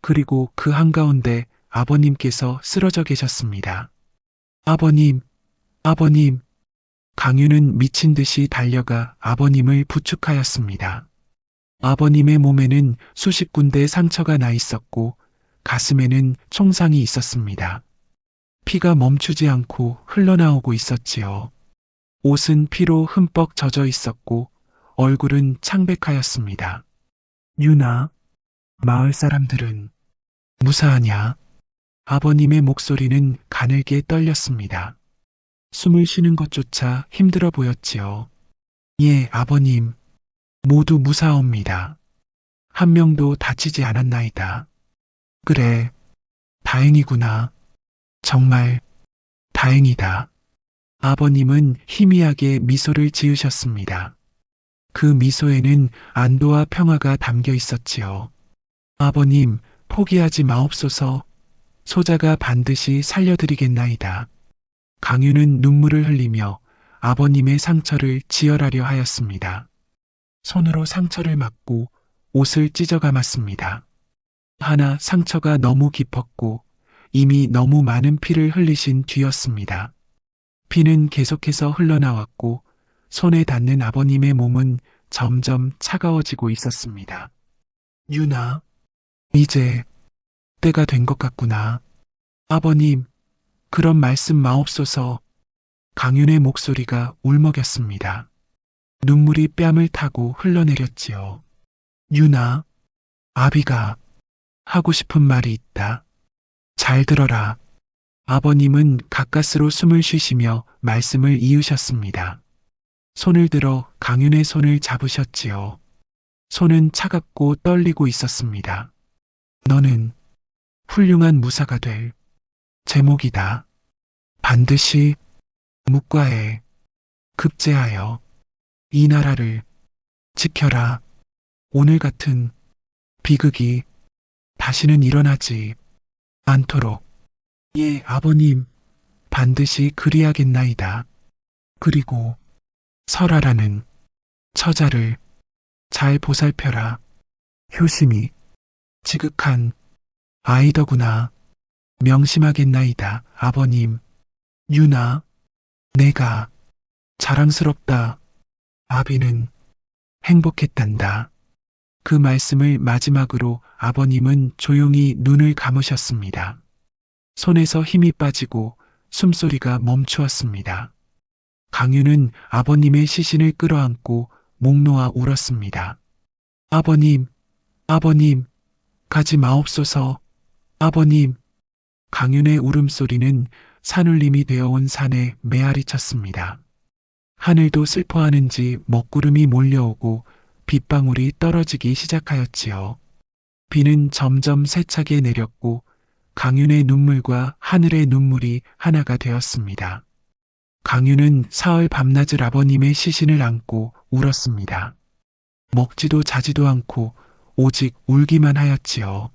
그리고 그 한가운데 아버님께서 쓰러져 계셨습니다. 아버님, 아버님. 강윤은 미친 듯이 달려가 아버님을 부축하였습니다. 아버님의 몸에는 수십 군데 상처가 나 있었고 가슴에는 총상이 있었습니다. 피가 멈추지 않고 흘러나오고 있었지요. 옷은 피로 흠뻑 젖어 있었고 얼굴은 창백하였습니다. 유나, 마을 사람들은 무사하냐? 아버님의 목소리는 가늘게 떨렸습니다. 숨을 쉬는 것조차 힘들어 보였지요. 예, 아버님. 모두 무사옵니다. 한 명도 다치지 않았나이다. 그래, 다행이구나. 정말 다행이다. 아버님은 희미하게 미소를 지으셨습니다. 그 미소에는 안도와 평화가 담겨 있었지요. 아버님, 포기하지 마옵소서. 소자가 반드시 살려드리겠나이다. 강윤은 눈물을 흘리며 아버님의 상처를 지혈하려 하였습니다. 손으로 상처를 막고 옷을 찢어 감았습니다. 하나 상처가 너무 깊었고 이미 너무 많은 피를 흘리신 뒤였습니다. 피는 계속해서 흘러나왔고 손에 닿는 아버님의 몸은 점점 차가워지고 있었습니다. 유나, 이제 때가 된 것 같구나. 아버님, 그런 말씀 마옵소서. 강윤의 목소리가 울먹였습니다. 눈물이 뺨을 타고 흘러내렸지요. 유나, 아비가 하고 싶은 말이 있다. 잘 들어라. 아버님은 가까스로 숨을 쉬시며 말씀을 이으셨습니다. 손을 들어 강윤의 손을 잡으셨지요. 손은 차갑고 떨리고 있었습니다. 너는 훌륭한 무사가 될 제목이다. 반드시 묵과에 급제하여 이 나라를 지켜라. 오늘 같은 비극이 다시는 일어나지 않도록. 예, 아버님, 반드시 그리하겠나이다. 그리고 설아라는 처자를 잘 보살펴라. 효심이 지극한 아이더구나. 명심하겠나이다, 아버님. 유나, 내가 자랑스럽다. 아비는 행복했단다. 그 말씀을 마지막으로 아버님은 조용히 눈을 감으셨습니다. 손에서 힘이 빠지고 숨소리가 멈추었습니다. 강유는 아버님의 시신을 끌어안고 목 놓아 울었습니다. 아버님, 아버님, 가지 마옵소서. 아버님. 강윤의 울음소리는 산울림이 되어온 산에 메아리 쳤습니다. 하늘도 슬퍼하는지 먹구름이 몰려오고 빗방울이 떨어지기 시작하였지요. 비는 점점 세차게 내렸고 강윤의 눈물과 하늘의 눈물이 하나가 되었습니다. 강윤은 사흘 밤낮을 아버님의 시신을 안고 울었습니다. 먹지도 자지도 않고 오직 울기만 하였지요.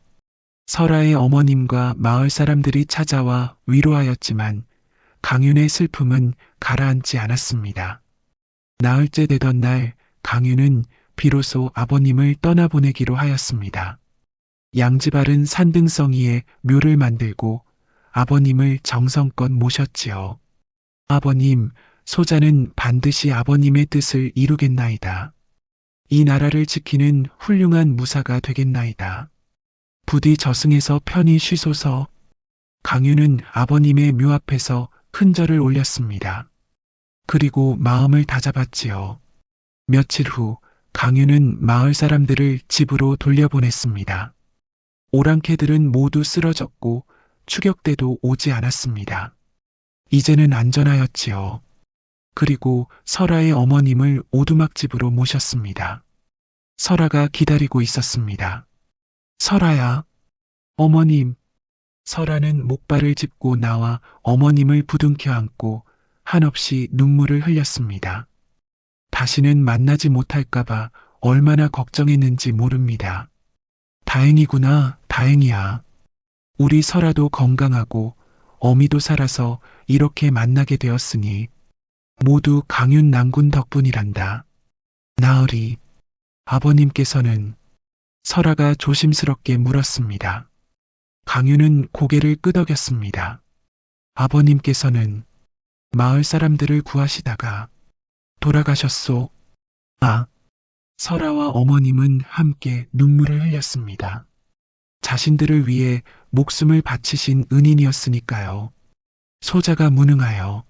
설아의 어머님과 마을 사람들이 찾아와 위로하였지만 강윤의 슬픔은 가라앉지 않았습니다. 나흘째 되던 날 강윤은 비로소 아버님을 떠나보내기로 하였습니다. 양지바른 산등성이에 묘를 만들고 아버님을 정성껏 모셨지요. 아버님, 소자는 반드시 아버님의 뜻을 이루겠나이다. 이 나라를 지키는 훌륭한 무사가 되겠나이다. 부디 저승에서 편히 쉬소서. 강유는 아버님의 묘 앞에서 큰 절을 올렸습니다. 그리고 마음을 다잡았지요. 며칠 후 강유는 마을 사람들을 집으로 돌려보냈습니다. 오랑캐들은 모두 쓰러졌고 추격대도 오지 않았습니다. 이제는 안전하였지요. 그리고 설아의 어머님을 오두막집으로 모셨습니다. 설아가 기다리고 있었습니다. 설아야, 어머님. 설아는 목발을 짚고 나와 어머님을 부둥켜 안고 한없이 눈물을 흘렸습니다. 다시는 만나지 못할까봐 얼마나 걱정했는지 모릅니다. 다행이구나, 다행이야. 우리 설아도 건강하고 어미도 살아서 이렇게 만나게 되었으니 모두 강윤 낭군 덕분이란다. 나으리, 아버님께서는 설아가 조심스럽게 물었습니다. 강윤은 고개를 끄덕였습니다. 아버님께서는 마을 사람들을 구하시다가 돌아가셨소. 아, 설아와 어머님은 함께 눈물을 흘렸습니다. 자신들을 위해 목숨을 바치신 은인이었으니까요. 소자가 무능하여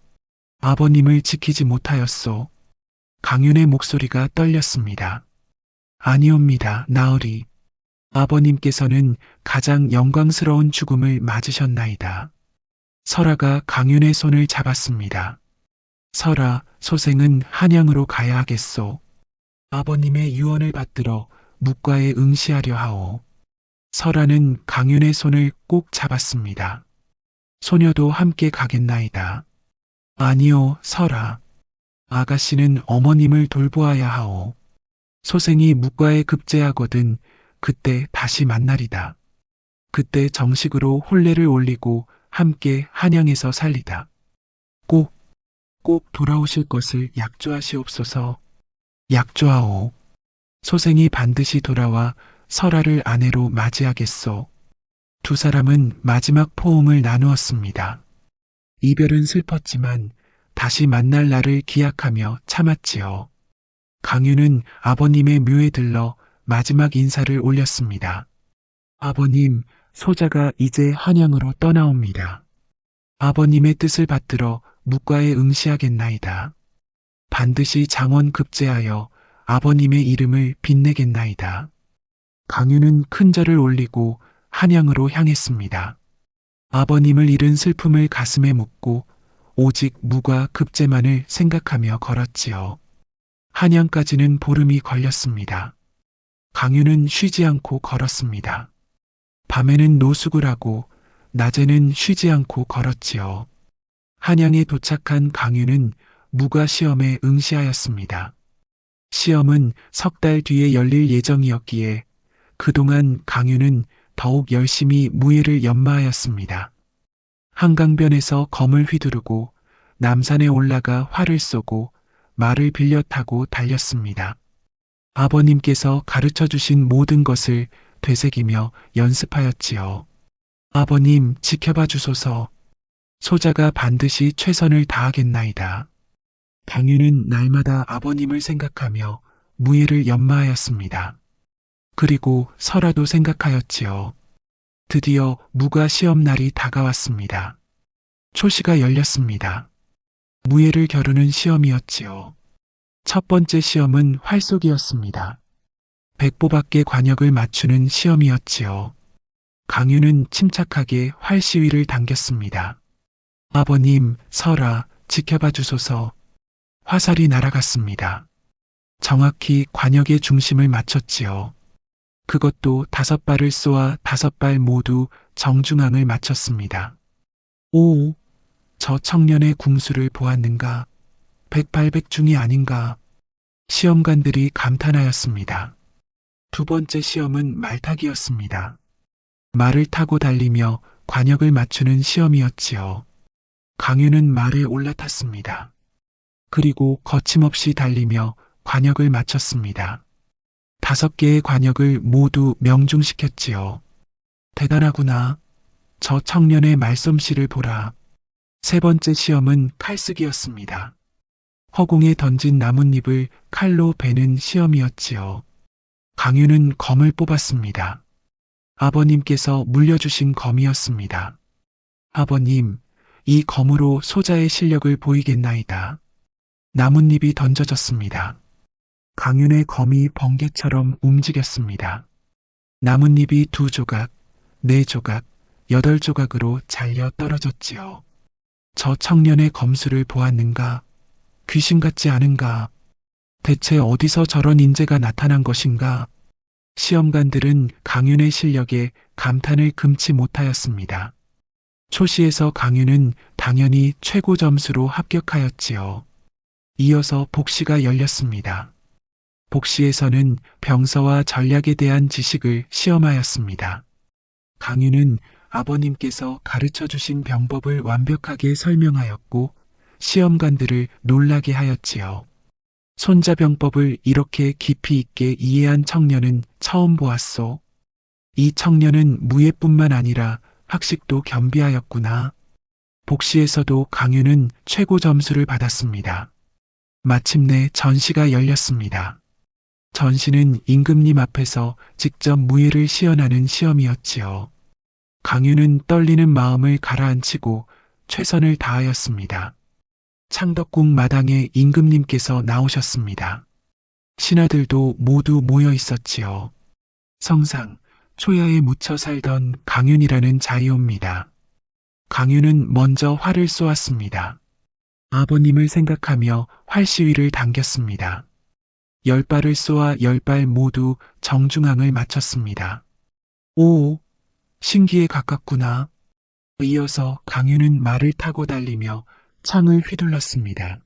아버님을 지키지 못하였소. 강윤의 목소리가 떨렸습니다. 아니옵니다, 나으리. 아버님께서는 가장 영광스러운 죽음을 맞으셨나이다. 설아가 강윤의 손을 잡았습니다. 설아, 소생은 한양으로 가야 하겠소. 아버님의 유언을 받들어 묵과에 응시하려 하오. 설아는 강윤의 손을 꼭 잡았습니다. 소녀도 함께 가겠나이다. 아니요, 설아. 아가씨는 어머님을 돌보아야 하오. 소생이 묵과에 급제하거든 그때 다시 만나리다. 그때 정식으로 혼례를 올리고 함께 한양에서 살리다. 꼭 돌아오실 것을 약조하시옵소서. 약조하오. 소생이 반드시 돌아와 설아를 아내로 맞이하겠소. 두 사람은 마지막 포옹을 나누었습니다. 이별은 슬펐지만 다시 만날 날을 기약하며 참았지요. 강유는 아버님의 묘에 들러 마지막 인사를 올렸습니다. 아버님, 소자가 이제 한양으로 떠나옵니다. 아버님의 뜻을 받들어 묵과에 응시하겠나이다. 반드시 장원 급제하여 아버님의 이름을 빛내겠나이다. 강유는 큰 절을 올리고 한양으로 향했습니다. 아버님을 잃은 슬픔을 가슴에 묻고 오직 무과 급제만을 생각하며 걸었지요. 한양까지는 보름이 걸렸습니다. 강유는 쉬지 않고 걸었습니다. 밤에는 노숙을 하고 낮에는 쉬지 않고 걸었지요. 한양에 도착한 강유는 무과 시험에 응시하였습니다. 시험은 석 달 뒤에 열릴 예정이었기에 그동안 강유는 더욱 열심히 무예를 연마하였습니다. 한강변에서 검을 휘두르고 남산에 올라가 활을 쏘고 말을 빌려 타고 달렸습니다. 아버님께서 가르쳐 주신 모든 것을 되새기며 연습하였지요. 아버님 지켜봐 주소서. 소자가 반드시 최선을 다하겠나이다. 강유는 날마다 아버님을 생각하며 무예를 연마하였습니다. 그리고 설화도 생각하였지요. 드디어 무가 시험날이 다가왔습니다. 초시가 열렸습니다. 무예를 겨루는 시험이었지요. 첫 번째 시험은 활쏘기였습니다. 백보밖에 관역을 맞추는 시험이었지요. 강유는 침착하게 활시위를 당겼습니다. 아버님, 설아, 지켜봐 주소서. 화살이 날아갔습니다. 정확히 관역의 중심을 맞췄지요. 그것도 5발을 쏘아 5발 모두 정중앙을 맞췄습니다. 오, 저 청년의 궁수를 보았는가? 백발백중이 아닌가? 시험관들이 감탄하였습니다. 두 번째 시험은 말타기였습니다. 말을 타고 달리며 관역을 맞추는 시험이었지요. 강유는 말에 올라탔습니다. 그리고 거침없이 달리며 관역을 맞췄습니다. 5개의 관역을 모두 명중시켰지요. 대단하구나. 저 청년의 말솜씨를 보라. 세 번째 시험은 칼쓰기였습니다. 허공에 던진 나뭇잎을 칼로 베는 시험이었지요. 강유는 검을 뽑았습니다. 아버님께서 물려주신 검이었습니다. 아버님, 이 검으로 소자의 실력을 보이겠나이다. 나뭇잎이 던져졌습니다. 강윤의 검이 번개처럼 움직였습니다. 나뭇잎이 2조각, 4조각, 8조각으로 잘려 떨어졌지요. 저 청년의 검수를 보았는가? 귀신 같지 않은가? 대체 어디서 저런 인재가 나타난 것인가? 시험관들은 강윤의 실력에 감탄을 금치 못하였습니다. 초시에서 강윤은 당연히 최고 점수로 합격하였지요. 이어서 복시가 열렸습니다. 복시에서는 병서와 전략에 대한 지식을 시험하였습니다. 강윤은 아버님께서 가르쳐 주신 병법을 완벽하게 설명하였고 시험관들을 놀라게 하였지요. 손자병법을 이렇게 깊이 있게 이해한 청년은 처음 보았소. 이 청년은 무예뿐만 아니라 학식도 겸비하였구나. 복시에서도 강윤은 최고 점수를 받았습니다. 마침내 전시가 열렸습니다. 전시는 임금님 앞에서 직접 무예를 시연하는 시험이었지요. 강유는 떨리는 마음을 가라앉히고 최선을 다하였습니다. 창덕궁 마당에 임금님께서 나오셨습니다. 신하들도 모두 모여 있었지요. 성상, 초야에 묻혀 살던 강윤이라는 자이옵니다. 강윤은 먼저 활을 쏘았습니다. 아버님을 생각하며 활시위를 당겼습니다. 10발을 쏘아 10발 모두 정중앙을 맞췄습니다. 오, 신기에 가깝구나. 이어서 강유는 말을 타고 달리며 창을 휘둘렀습니다.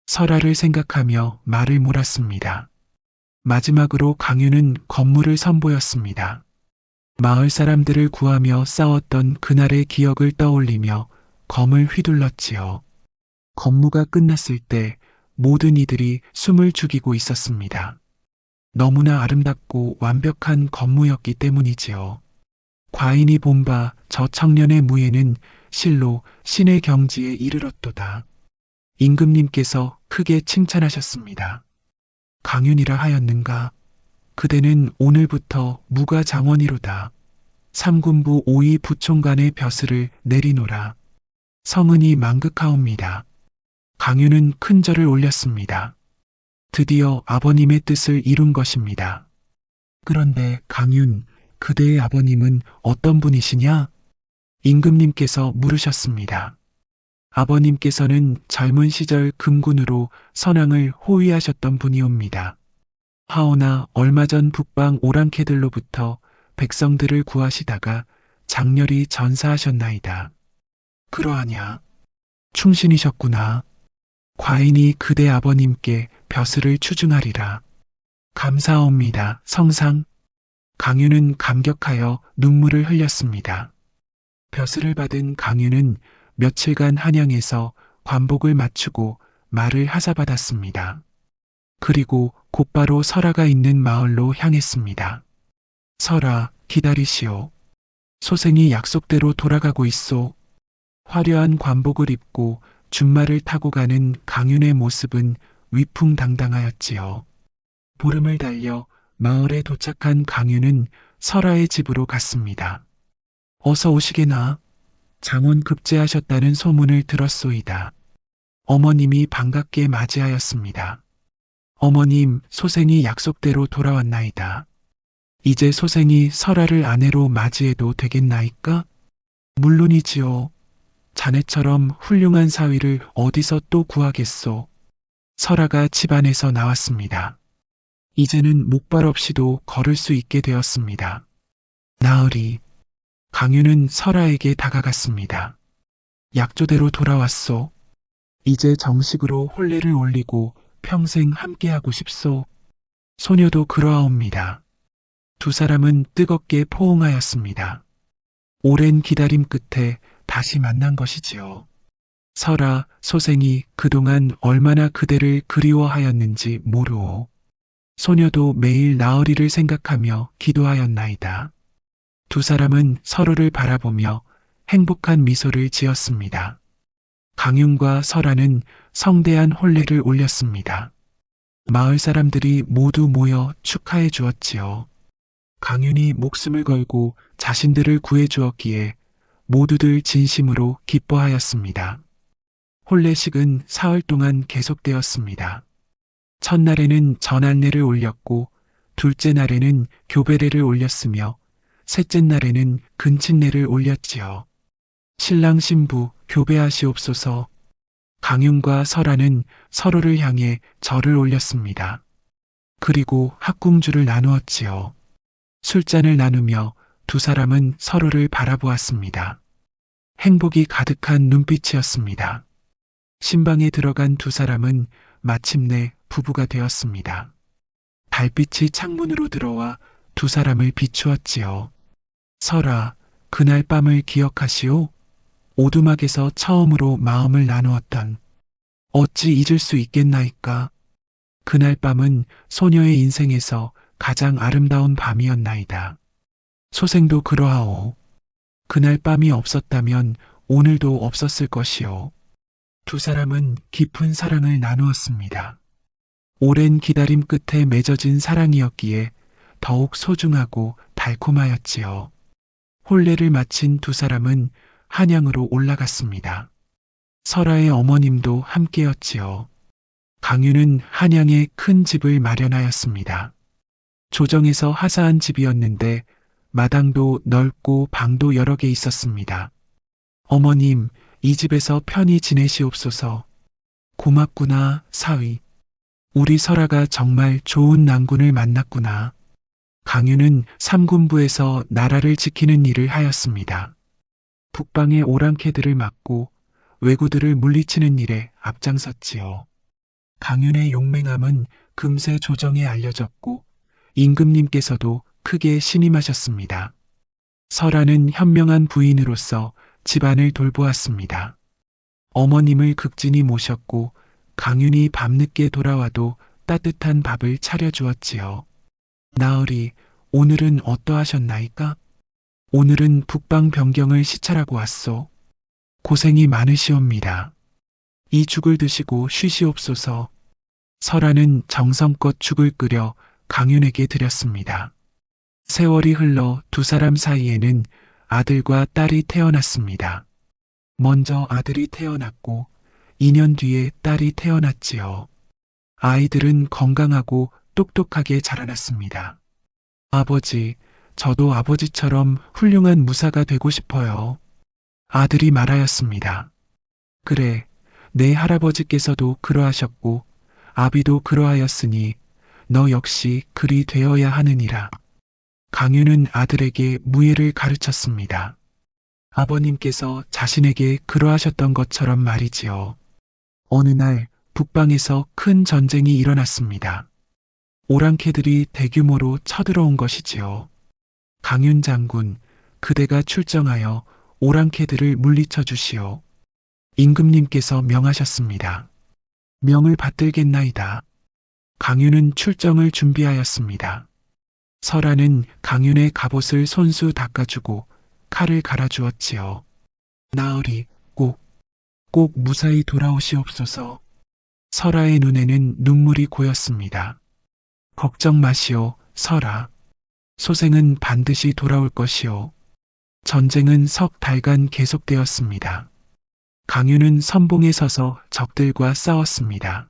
설화를 생각하며 말을 몰았습니다. 마지막으로 강유는 건물을 선보였습니다. 마을 사람들을 구하며 싸웠던 그날의 기억을 떠올리며 검을 휘둘렀지요. 건무가 끝났을 때 모든 이들이 숨을 죽이고 있었습니다. 너무나 아름답고 완벽한 건무였기 때문이지요. 과인이 본 바 저 청년의 무예는 실로 신의 경지에 이르렀도다. 임금님께서 크게 칭찬하셨습니다. 강윤이라 하였는가? 그대는 오늘부터 무가 장원이로다. 삼군부 5위 부총관의 벼슬을 내리노라. 성은이 망극하옵니다. 강윤은 큰 절을 올렸습니다. 드디어 아버님의 뜻을 이룬 것입니다. 그런데 강윤, 그대의 아버님은 어떤 분이시냐? 임금님께서 물으셨습니다. 아버님께서는 젊은 시절 금군으로 선왕을 호위하셨던 분이옵니다. 하오나 얼마 전 북방 오랑캐들로부터 백성들을 구하시다가 장렬히 전사하셨나이다. 그러하냐? 충신이셨구나. 과인이 그대 아버님께 벼슬을 추증하리라. 감사옵니다, 성상. 강윤은 감격하여 눈물을 흘렸습니다. 벼슬을 받은 강윤은 며칠간 한양에서 관복을 마치고 말을 하사받았습니다. 그리고 곧바로 설아가 있는 마을로 향했습니다. 설아, 기다리시오. 소생이 약속대로 돌아가고 있소. 화려한 관복을 입고 준말을 타고 가는 강윤의 모습은 위풍당당하였지요. 보름을 달려 마을에 도착한 강윤은 설아의 집으로 갔습니다. 어서 오시게나. 장원 급제하셨다는 소문을 들었소이다. 어머님이 반갑게 맞이하였습니다. 어머님, 소생이 약속대로 돌아왔나이다. 이제 소생이 설아를 아내로 맞이해도 되겠나이까? 물론이지요. 자네처럼 훌륭한 사위를 어디서 또 구하겠소. 설아가 집안에서 나왔습니다. 이제는 목발 없이도 걸을 수 있게 되었습니다. 나으리. 강윤은 설아에게 다가갔습니다. 약조대로 돌아왔소. 이제 정식으로 혼례를 올리고 평생 함께하고 싶소. 소녀도 그러하옵니다. 두 사람은 뜨겁게 포옹하였습니다. 오랜 기다림 끝에 다시 만난 것이지요. 설아, 소생이 그동안 얼마나 그대를 그리워하였는지 모르오. 소녀도 매일 나으리를 생각하며 기도하였나이다. 두 사람은 서로를 바라보며 행복한 미소를 지었습니다. 강윤과 설아는 성대한 혼례를 올렸습니다. 마을 사람들이 모두 모여 축하해 주었지요. 강윤이 목숨을 걸고 자신들을 구해 주었기에 모두들 진심으로 기뻐하였습니다. 혼례식은 사흘 동안 계속되었습니다. 첫날에는 전안례를 올렸고 둘째 날에는 교배례를 올렸으며 셋째 날에는 근친례를 올렸지요. 신랑 신부 교배하시옵소서. 강윤과 설아는 서로를 향해 절을 올렸습니다. 그리고 학궁주를 나누었지요. 술잔을 나누며 두 사람은 서로를 바라보았습니다. 행복이 가득한 눈빛이었습니다. 신방에 들어간 두 사람은 마침내 부부가 되었습니다. 달빛이 창문으로 들어와 두 사람을 비추었지요. 설아, 그날 밤을 기억하시오? 오두막에서 처음으로 마음을 나누었던. 어찌 잊을 수 있겠나이까? 그날 밤은 소녀의 인생에서 가장 아름다운 밤이었나이다. 소생도 그러하오. 그날 밤이 없었다면 오늘도 없었을 것이오. 두 사람은 깊은 사랑을 나누었습니다. 오랜 기다림 끝에 맺어진 사랑이었기에 더욱 소중하고 달콤하였지요. 혼례를 마친 두 사람은 한양으로 올라갔습니다. 설아의 어머님도 함께였지요. 강윤은 한양에 큰 집을 마련하였습니다. 조정에서 하사한 집이었는데 마당도 넓고 방도 여러 개 있었습니다. 어머님, 이 집에서 편히 지내시옵소서. 고맙구나, 사위. 우리 설아가 정말 좋은 낭군을 만났구나. 강윤은 삼군부에서 나라를 지키는 일을 하였습니다. 북방의 오랑캐들을 막고 왜구들을 물리치는 일에 앞장섰지요. 강윤의 용맹함은 금세 조정에 알려졌고 임금님께서도 크게 신임하셨습니다. 설아는 현명한 부인으로서 집안을 돌보았습니다. 어머님을 극진히 모셨고 강윤이 밤늦게 돌아와도 따뜻한 밥을 차려주었지요. 나으리, 오늘은 어떠하셨나이까? 오늘은 북방 변경을 시찰하고 왔소. 고생이 많으시옵니다. 이 죽을 드시고 쉬시옵소서. 설아는 정성껏 죽을 끓여 강윤에게 드렸습니다. 세월이 흘러 두 사람 사이에는 아들과 딸이 태어났습니다. 먼저 아들이 태어났고 2년 뒤에 딸이 태어났지요. 아이들은 건강하고 똑똑하게 자라났습니다. 아버지, 저도 아버지처럼 훌륭한 무사가 되고 싶어요. 아들이 말하였습니다. 그래, 내 할아버지께서도 그러하셨고, 아비도 그러하였으니, 너 역시 그리 되어야 하느니라. 강유는 아들에게 무예를 가르쳤습니다. 아버님께서 자신에게 그러하셨던 것처럼 말이지요. 어느 날 북방에서 큰 전쟁이 일어났습니다. 오랑캐들이 대규모로 쳐들어온 것이지요. 강윤 장군, 그대가 출정하여 오랑캐들을 물리쳐 주시오. 임금님께서 명하셨습니다. 명을 받들겠나이다. 강윤은 출정을 준비하였습니다. 설하는 강윤의 갑옷을 손수 닦아주고 칼을 갈아주었지요. 나으리, 꼭 무사히 돌아오시옵소서. 설하의 눈에는 눈물이 고였습니다. 걱정 마시오, 설하. 소생은 반드시 돌아올 것이오. 전쟁은 석 달간 계속되었습니다. 강유는 선봉에 서서 적들과 싸웠습니다.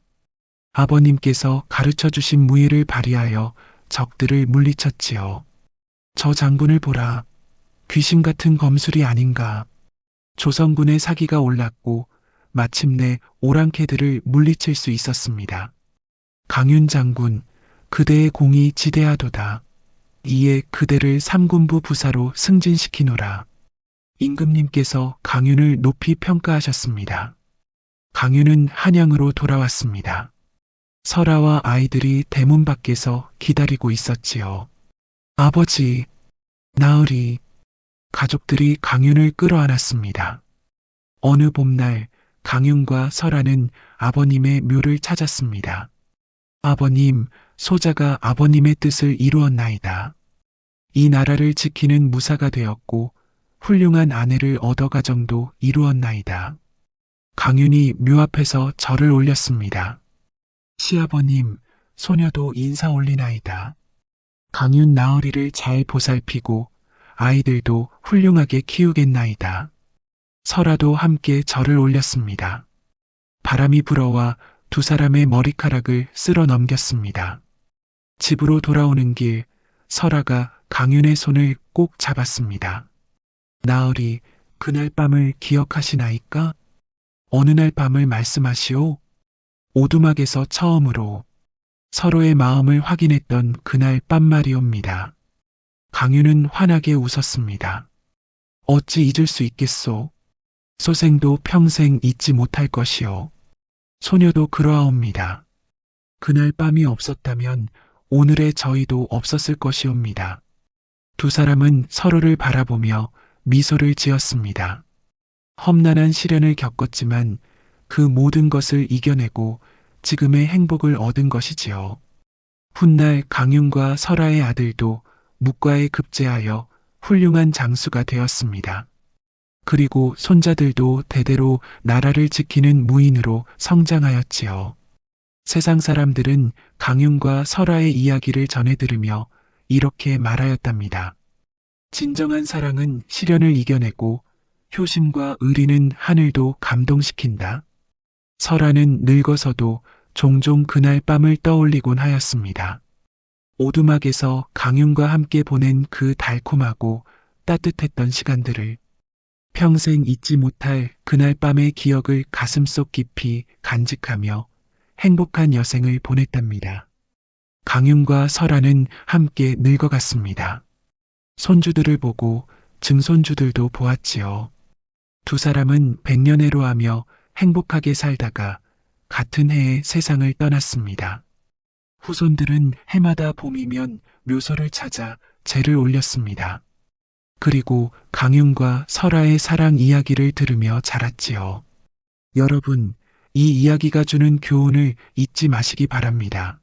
아버님께서 가르쳐 주신 무예를 발휘하여 적들을 물리쳤지요. 저 장군을 보라. 귀신 같은 검술이 아닌가. 조선군의 사기가 올랐고 마침내 오랑캐들을 물리칠 수 있었습니다. 강윤 장군, 그대의 공이 지대하도다. 이에 그대를 삼군부 부사로 승진시키노라. 임금님께서 강윤을 높이 평가하셨습니다. 강윤은 한양으로 돌아왔습니다. 설하와 아이들이 대문 밖에서 기다리고 있었지요. 아버지, 나으리, 가족들이 강윤을 끌어안았습니다. 어느 봄날 강윤과 설하는 아버님의 묘를 찾았습니다. 아버님, 소자가 아버님의 뜻을 이루었나이다. 이 나라를 지키는 무사가 되었고 훌륭한 아내를 얻어가정도 이루었나이다. 강윤이 묘 앞에서 절을 올렸습니다. 시아버님, 소녀도 인사 올리나이다. 강윤 나으리를 잘 보살피고 아이들도 훌륭하게 키우겠나이다. 설하도 함께 절을 올렸습니다. 바람이 불어와 두 사람의 머리카락을 쓸어 넘겼습니다. 집으로 돌아오는 길, 설하가 강윤의 손을 꼭 잡았습니다. 나으리, 그날 밤을 기억하시나이까? 어느 날 밤을 말씀하시오. 오두막에서 처음으로 서로의 마음을 확인했던 그날 밤 말이옵니다. 강윤은 환하게 웃었습니다. 어찌 잊을 수 있겠소? 소생도 평생 잊지 못할 것이오. 소녀도 그러하옵니다. 그날 밤이 없었다면 오늘의 저희도 없었을 것이옵니다. 두 사람은 서로를 바라보며 미소를 지었습니다. 험난한 시련을 겪었지만 그 모든 것을 이겨내고 지금의 행복을 얻은 것이지요. 훗날 강윤과 설하의 아들도 묵과에 급제하여 훌륭한 장수가 되었습니다. 그리고 손자들도 대대로 나라를 지키는 무인으로 성장하였지요. 세상 사람들은 강윤과 설하의 이야기를 전해 들으며 이렇게 말하였답니다. 진정한 사랑은 시련을 이겨내고 효심과 의리는 하늘도 감동시킨다. 설하는 늙어서도 종종 그날 밤을 떠올리곤 하였습니다. 오두막에서 강윤과 함께 보낸 그 달콤하고 따뜻했던 시간들을 평생 잊지 못할 그날 밤의 기억을 가슴속 깊이 간직하며 행복한 여생을 보냈답니다. 강윤과 설하는 함께 늙어갔습니다. 손주들을 보고 증손주들도 보았지요. 두 사람은 백년해로 하며 행복하게 살다가 같은 해에 세상을 떠났습니다. 후손들은 해마다 봄이면 묘소를 찾아 제를 올렸습니다. 그리고 강윤과 설하의 사랑 이야기를 들으며 자랐지요. 여러분, 이 이야기가 주는 교훈을 잊지 마시기 바랍니다.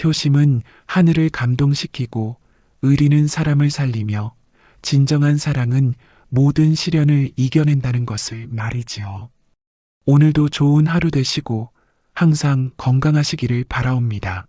효심은 하늘을 감동시키고 의리는 사람을 살리며 진정한 사랑은 모든 시련을 이겨낸다는 것을 말이지요. 오늘도 좋은 하루 되시고 항상 건강하시기를 바라옵니다.